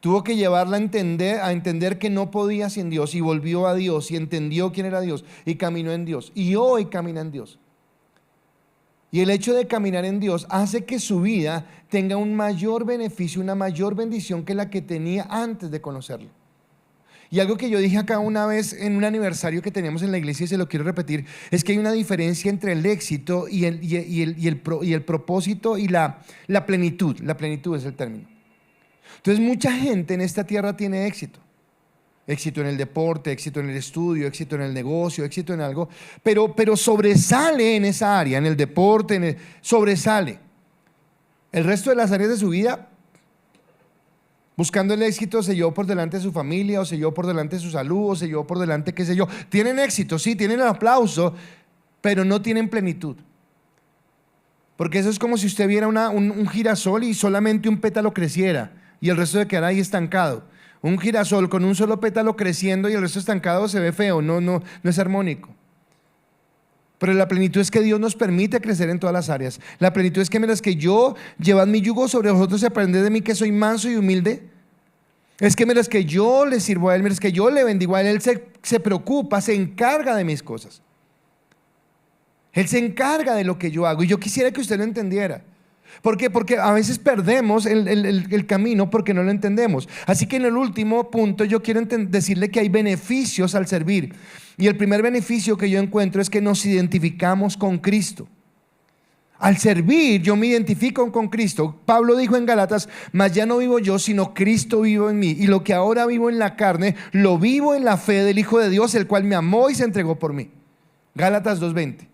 Tuvo que llevarla a entender que no podía sin Dios, y volvió a Dios y entendió quién era Dios y caminó en Dios. Y hoy camina en Dios. Y el hecho de caminar en Dios hace que su vida tenga un mayor beneficio, una mayor bendición que la que tenía antes de conocerlo. Y algo que yo dije acá una vez en un aniversario que teníamos en la iglesia, y se lo quiero repetir, es que hay una diferencia entre el éxito y el propósito y la plenitud. La plenitud es el término. Entonces mucha gente en esta tierra tiene éxito. Éxito en el deporte, éxito en el estudio, éxito en el negocio, éxito en algo, pero sobresale en esa área, en el deporte, sobresale. El resto de las áreas de su vida, buscando el éxito, se llevó por delante de su familia, o se llevó por delante de su salud, o se llevó por delante, qué sé yo. Tienen éxito, sí, tienen el aplauso, pero no tienen plenitud. Porque eso es como si usted viera un girasol y solamente un pétalo creciera y el resto de quedar ahí estancado. Un girasol con un solo pétalo creciendo y el resto estancado se ve feo, no es armónico. Pero la plenitud es que Dios nos permite crecer en todas las áreas. La plenitud es que mientras que yo, llevad mi yugo sobre vosotros y aprended de mí que soy manso y humilde. Es que mientras que yo le sirvo a Él, mientras que yo le bendigo a Él, Él se preocupa, se encarga de mis cosas. Él se encarga de lo que yo hago. Y yo quisiera que usted lo entendiera. ¿Por qué? Porque a veces perdemos el camino porque no lo entendemos. Así que en el último punto yo quiero decirle que hay beneficios al servir. Y el primer beneficio que yo encuentro es que nos identificamos con Cristo. Al servir yo me identifico con Cristo. Pablo dijo en Gálatas, mas ya no vivo yo, sino Cristo vivo en mí. Y lo que ahora vivo en la carne, lo vivo en la fe del Hijo de Dios, el cual me amó y se entregó por mí. Gálatas 2:20.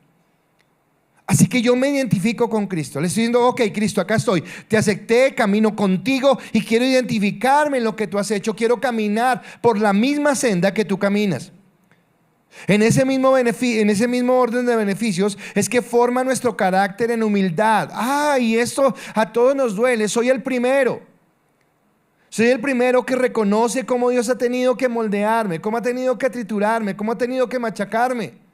Así que yo me identifico con Cristo. Le estoy diciendo, ok, Cristo, acá estoy. Te acepté, camino contigo y quiero identificarme en lo que tú has hecho. Quiero caminar por la misma senda que tú caminas. En ese mismo orden de beneficios es que forma nuestro carácter en humildad. Y esto a todos nos duele. Soy el primero. Soy el primero que reconoce cómo Dios ha tenido que moldearme, cómo ha tenido que triturarme, cómo ha tenido que machacarme.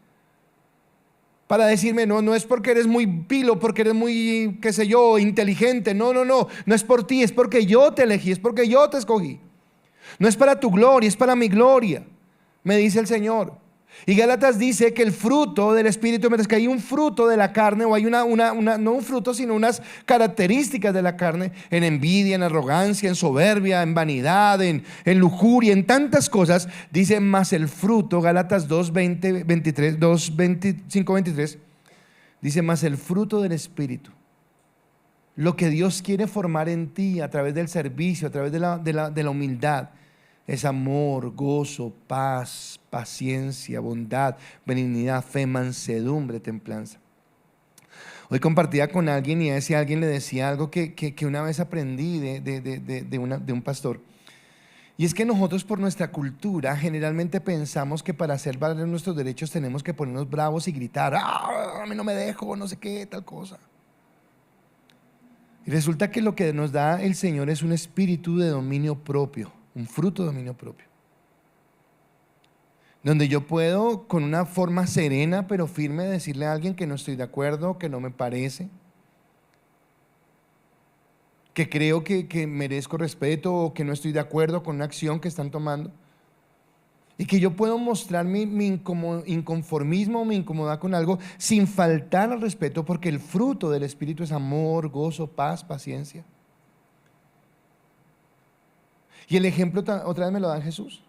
Para decirme, no es porque eres muy pilo, porque eres muy, qué sé yo, inteligente. No es por ti, es porque yo te elegí, es porque yo te escogí. No es para tu gloria, es para mi gloria, me dice el Señor. Y Gálatas dice que el fruto del Espíritu, mientras que hay un fruto de la carne, o hay no un fruto, sino unas características de la carne, en envidia, en arrogancia, en soberbia, en vanidad, en lujuria, en tantas cosas, dice, más el fruto, Gálatas 2:25-23, dice, más el fruto del Espíritu. Lo que Dios quiere formar en ti a través del servicio, a través de la humildad, es amor, gozo, paz, paciencia, bondad, benignidad, fe, mansedumbre, templanza. Hoy compartía con alguien y a ese alguien le decía algo que una vez aprendí de un pastor. Y es que nosotros por nuestra cultura generalmente pensamos que para hacer valer nuestros derechos tenemos que ponernos bravos y gritar, "Ah, a mí no me dejo, no sé qué, tal cosa". Y resulta que lo que nos da el Señor es un espíritu de dominio propio, un fruto de dominio propio. Donde yo puedo con una forma serena pero firme decirle a alguien que no estoy de acuerdo, que no me parece, que creo que merezco respeto o que no estoy de acuerdo con una acción que están tomando. Y que yo puedo mostrar mi inconformismo, mi incomodidad con algo sin faltar al respeto, porque el fruto del Espíritu es amor, gozo, paz, paciencia. Y el ejemplo otra vez me lo da Jesús.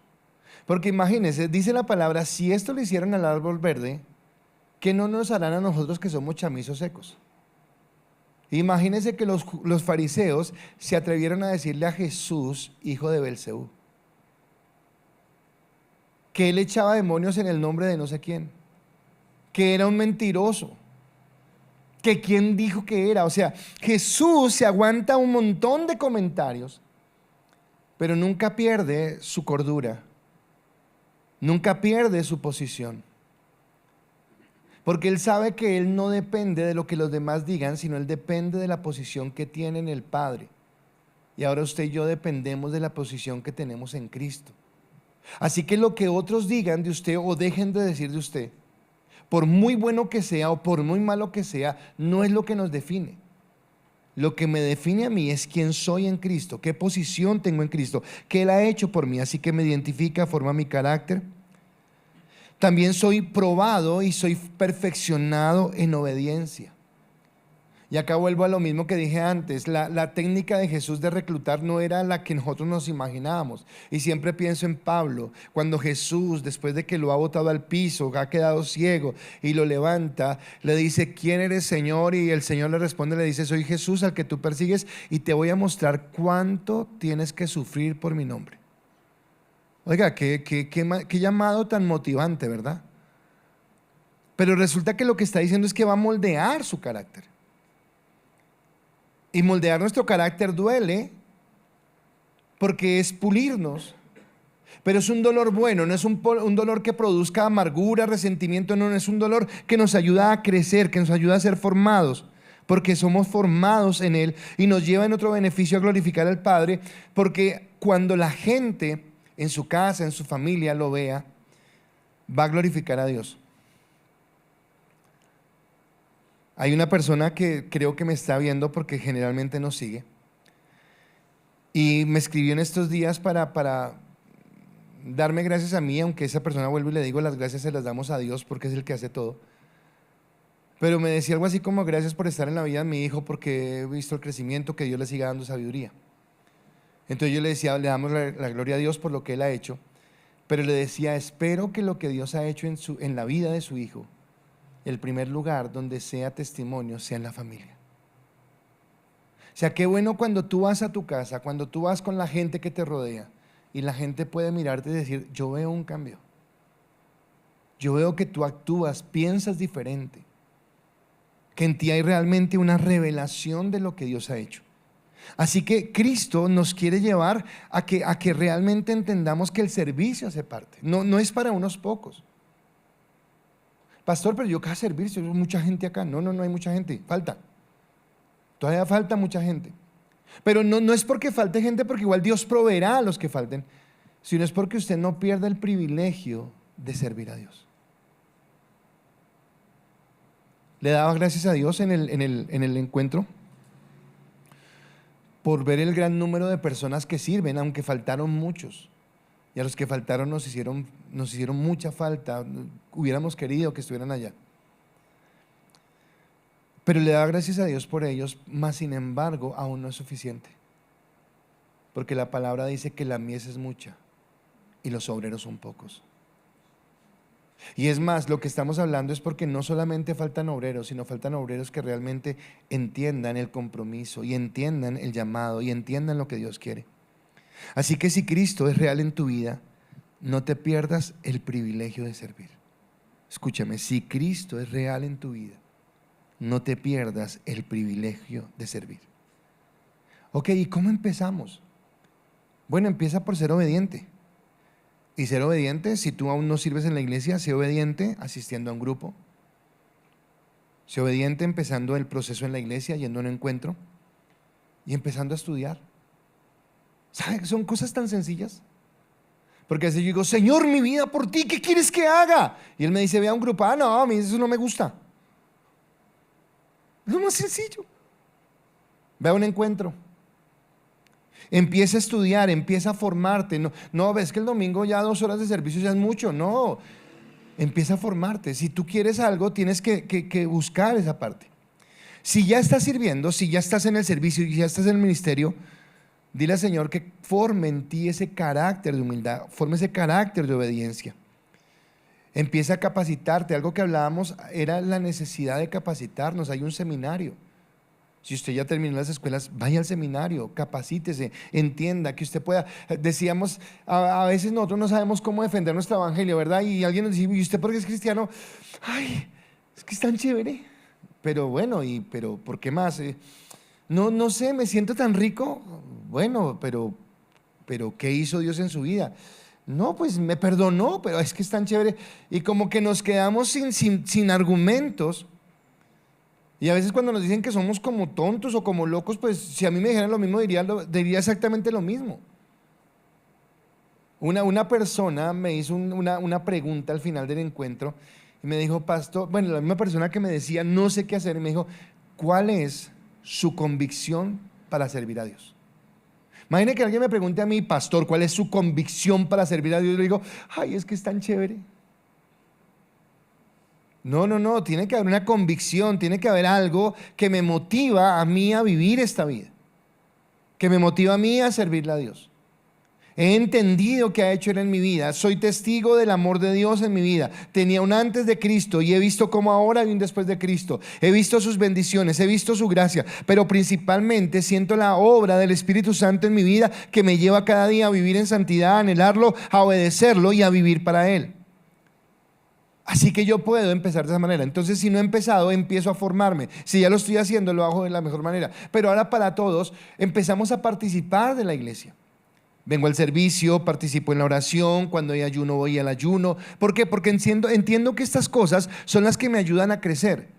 Porque imagínense, dice la palabra, si esto le hicieron al árbol verde, ¿qué no nos harán a nosotros que somos chamizos secos? Imagínense que los fariseos se atrevieron a decirle a Jesús, hijo de Belcebú, que él echaba demonios en el nombre de no sé quién, que era un mentiroso, que quién dijo que era. O sea, Jesús se aguanta un montón de comentarios, pero nunca pierde su cordura, nunca pierde su posición. Porque él sabe que él no depende de lo que los demás digan, sino él depende de la posición que tiene en el Padre. Y ahora usted y yo dependemos de la posición que tenemos en Cristo. Así que lo que otros digan de usted o dejen de decir de usted, por muy bueno que sea o por muy malo que sea, no es lo que nos define. Lo que me define a mí es quién soy en Cristo, qué posición tengo en Cristo, qué Él ha hecho por mí, así que me identifica, forma mi carácter. También soy probado y soy perfeccionado en obediencia. Y acá vuelvo a lo mismo que dije antes, la técnica de Jesús de reclutar no era la que nosotros nos imaginábamos. Y siempre pienso en Pablo, cuando Jesús, después de que lo ha botado al piso, ha quedado ciego y lo levanta, le dice, ¿quién eres, Señor? Y el Señor le responde, le dice, soy Jesús al que tú persigues y te voy a mostrar cuánto tienes que sufrir por mi nombre. Oiga, qué llamado tan motivante, ¿verdad? Pero resulta que lo que está diciendo es que va a moldear su carácter. Y moldear nuestro carácter duele porque es pulirnos. Pero es un dolor bueno, no es un dolor que produzca amargura, resentimiento, no, es un dolor que nos ayuda a crecer, que nos ayuda a ser formados, porque somos formados en Él y nos lleva en otro beneficio a glorificar al Padre, porque cuando la gente en su casa, en su familia lo vea, va a glorificar a Dios. Hay una persona que creo que me está viendo porque generalmente nos sigue y me escribió en estos días para darme gracias a mí, aunque esa persona vuelvo y le digo las gracias se las damos a Dios porque es el que hace todo. Pero me decía algo así como gracias por estar en la vida de mi hijo porque he visto el crecimiento, que Dios le siga dando sabiduría. Entonces yo le decía, le damos la gloria a Dios por lo que Él ha hecho, pero le decía, espero que lo que Dios ha hecho en la vida de su hijo, el primer lugar donde sea testimonio sea en la familia. O sea, qué bueno cuando tú vas a tu casa, cuando tú vas con la gente que te rodea y la gente puede mirarte y decir, yo veo un cambio. Yo veo que tú actúas, piensas diferente, que en ti hay realmente una revelación de lo que Dios ha hecho. Así que Cristo nos quiere llevar a que realmente entendamos que el servicio hace parte. No es para unos pocos. Pastor, pero yo acá servicio, hay mucha gente acá. No hay mucha gente, falta. Todavía falta mucha gente. Pero no es porque falte gente, porque igual Dios proveerá a los que falten, sino es porque usted no pierda el privilegio de servir a Dios. Le daba gracias a Dios en el encuentro por ver el gran número de personas que sirven, aunque faltaron muchos. Y a los que faltaron nos hicieron mucha falta. Hubiéramos querido que estuvieran allá. Pero le da gracias a Dios por ellos, mas sin embargo aún no es suficiente. Porque la palabra dice que la mies es mucha y los obreros son pocos. Y es más, lo que estamos hablando es porque no solamente faltan obreros, sino faltan obreros que realmente entiendan el compromiso y entiendan el llamado y entiendan lo que Dios quiere. Así que si Cristo es real en tu vida, no te pierdas el privilegio de servir. Escúchame, si Cristo es real en tu vida, no te pierdas el privilegio de servir. Ok, ¿y cómo empezamos? Bueno, empieza por ser obediente. Y ser obediente, si tú aún no sirves en la iglesia, sé obediente asistiendo a un grupo. Sé obediente empezando el proceso en la iglesia, yendo a un encuentro y empezando a estudiar. ¿Sabes? Son cosas tan sencillas. Porque así yo digo, Señor, mi vida por ti, ¿qué quieres que haga? Y Él me dice, ve a un grupo. Ah, no, a mí eso no me gusta. Es lo más sencillo. Ve a un encuentro. Empieza a estudiar, empieza a formarte. No, no, ves que el domingo ya 2 horas de servicio ya es mucho. No, empieza a formarte. Si tú quieres algo, tienes que buscar esa parte. Si ya estás sirviendo, si ya estás en el servicio y ya estás en el ministerio, dile al Señor que forme en ti ese carácter de humildad, forme ese carácter de obediencia. Empieza a capacitarte. Algo que hablábamos era la necesidad de capacitarnos. Hay un seminario. Si usted ya terminó las escuelas, vaya al seminario, capacítese, entienda que usted pueda. Decíamos, a veces nosotros no sabemos cómo defender nuestro evangelio, ¿verdad? Y alguien nos dice, ¿y usted por qué es cristiano? Ay, es que es tan chévere. Pero bueno, pero ¿por qué más? No sé, me siento tan rico. Bueno, pero ¿qué hizo Dios en su vida? No, pues me perdonó, pero es que es tan chévere. Y como que nos quedamos sin argumentos. Y a veces cuando nos dicen que somos como tontos o como locos, pues si a mí me dijeran lo mismo, diría exactamente lo mismo. Una persona me hizo una pregunta al final del encuentro y me dijo, pastor, bueno, la misma persona que me decía, no sé qué hacer, y me dijo, ¿cuál es su convicción para servir a Dios? Imagine que alguien me pregunte a mí, pastor, ¿cuál es su convicción para servir a Dios? Y le digo, ay, es que es tan chévere. No, tiene que haber una convicción, tiene que haber algo que me motiva a mí a vivir esta vida, que me motiva a mí a servirle a Dios. He entendido que ha hecho Él en mi vida, soy testigo del amor de Dios en mi vida. Tenía un antes de Cristo y he visto cómo ahora hay un después de Cristo. He visto sus bendiciones, he visto su gracia, pero principalmente siento la obra del Espíritu Santo en mi vida que me lleva cada día a vivir en santidad, a anhelarlo, a obedecerlo y a vivir para Él. Así que yo puedo empezar de esa manera. Entonces, si no he empezado, empiezo a formarme. Si ya lo estoy haciendo, lo hago de la mejor manera. Pero ahora para todos, empezamos a participar de la iglesia. Vengo al servicio, participo en la oración, cuando hay ayuno voy al ayuno. ¿Por qué? Porque entiendo que estas cosas son las que me ayudan a crecer.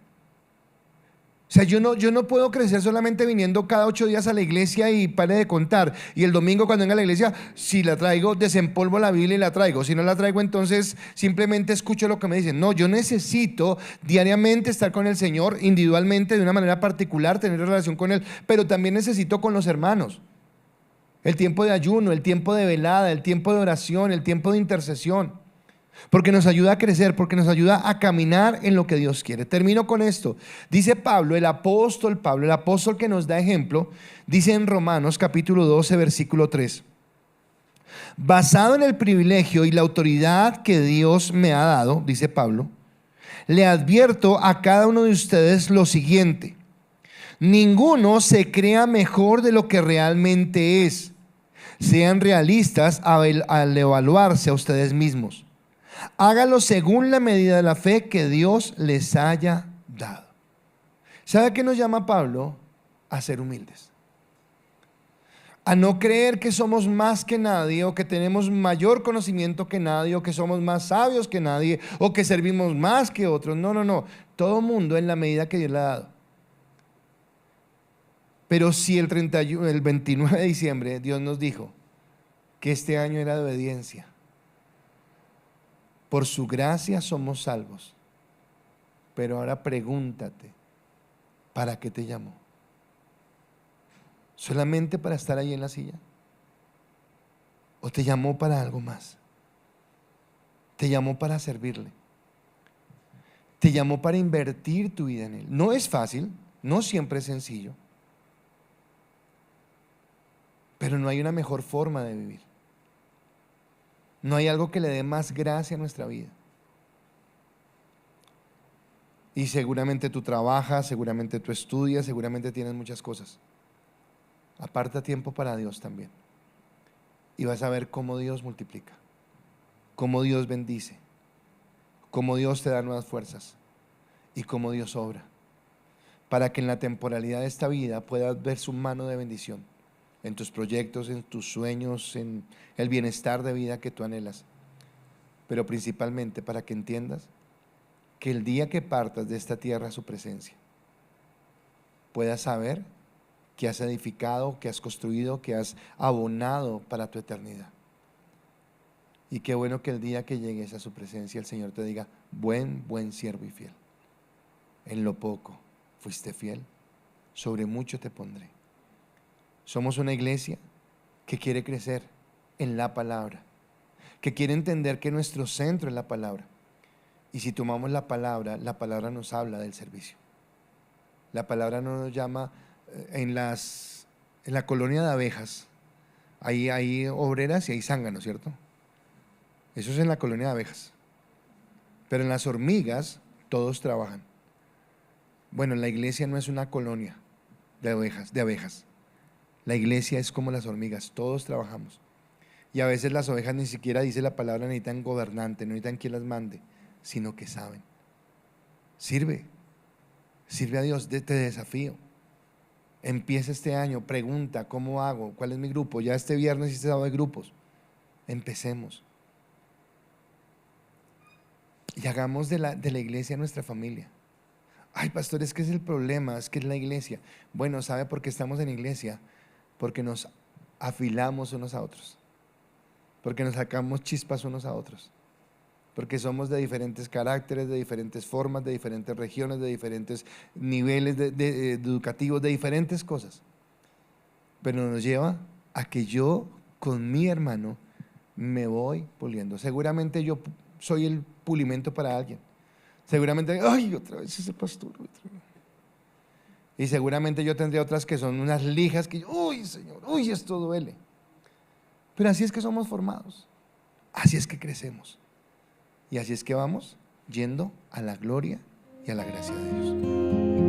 O sea, yo no puedo crecer solamente viniendo cada 8 días a la iglesia y pare de contar. Y el domingo cuando venga a la iglesia, si la traigo, desempolvo la Biblia y la traigo. Si no la traigo, entonces simplemente escucho lo que me dicen. No, yo necesito diariamente estar con el Señor individualmente, de una manera particular, tener relación con Él. Pero también necesito con los hermanos. El tiempo de ayuno, el tiempo de velada, el tiempo de oración, el tiempo de intercesión. Porque nos ayuda a crecer, porque nos ayuda a caminar en lo que Dios quiere. Termino con esto. Dice Pablo, el apóstol que nos da ejemplo, dice en Romanos capítulo 12, versículo 3. Basado en el privilegio y la autoridad que Dios me ha dado, dice Pablo, le advierto a cada uno de ustedes lo siguiente: ninguno se crea mejor de lo que realmente es. Sean realistas al evaluarse a ustedes mismos. Hágalo según la medida de la fe que Dios les haya dado. ¿Sabe a qué nos llama Pablo? A ser humildes. A no creer que somos más que nadie, o que tenemos mayor conocimiento que nadie, o que somos más sabios que nadie, o que servimos más que otros. No. Todo mundo en la medida que Dios le ha dado. Pero si el 29 de diciembre Dios nos dijo que este año era de obediencia, por su gracia somos salvos. Pero ahora pregúntate, ¿para qué te llamó? ¿Solamente para estar ahí en la silla? ¿O te llamó para algo más? Te llamó para servirle. Te llamó para invertir tu vida en Él. No es fácil, no siempre es sencillo, pero no hay una mejor forma de vivir. No hay algo que le dé más gracia a nuestra vida. Y seguramente tú trabajas, seguramente tú estudias, seguramente tienes muchas cosas. Aparta tiempo para Dios también. Y vas a ver cómo Dios multiplica, cómo Dios bendice, cómo Dios te da nuevas fuerzas y cómo Dios obra. para que en la temporalidad de esta vida puedas ver su mano de bendición en tus proyectos, en tus sueños, en el bienestar de vida que tú anhelas. Pero principalmente para que entiendas que el día que partas de esta tierra a su presencia, puedas saber que has edificado, que has construido, que has abonado para tu eternidad. Y qué bueno que el día que llegues a su presencia el Señor te diga: buen siervo y fiel. En lo poco fuiste fiel, sobre mucho te pondré. Somos una iglesia que quiere crecer en la palabra, que quiere entender que nuestro centro es la palabra. Y si tomamos la palabra nos habla del servicio. La palabra no nos llama, en la colonia de abejas, hay obreras y hay zánganos, ¿cierto? Eso es en la colonia de abejas. Pero en las hormigas todos trabajan. Bueno, la iglesia no es una colonia de abejas. La iglesia es como las hormigas, todos trabajamos. Y a veces las ovejas ni siquiera, dice la palabra, necesitan gobernante, no necesitan quien las mande, sino que saben. Sirve a Dios, te desafío. Empieza este año, pregunta: ¿cómo hago? ¿Cuál es mi grupo? Ya este viernes y este sábado hay grupos. Empecemos. Y hagamos de la iglesia nuestra familia. Ay, pastor, es que es el problema, es que es la iglesia. Bueno, ¿sabe por qué estamos en iglesia? Porque nos afilamos unos a otros, porque nos sacamos chispas unos a otros, porque somos de diferentes caracteres, de diferentes formas, de diferentes regiones, de diferentes niveles educativos, de diferentes cosas. Pero nos lleva a que yo con mi hermano me voy puliendo. Seguramente yo soy el pulimento para alguien. Seguramente, ay, otra vez ese pastor. Y seguramente yo tendría otras que son unas lijas que, uy, Señor, uy, esto duele. Pero así es que somos formados. Así es que crecemos. Y así es que vamos yendo a la gloria y a la gracia de Dios.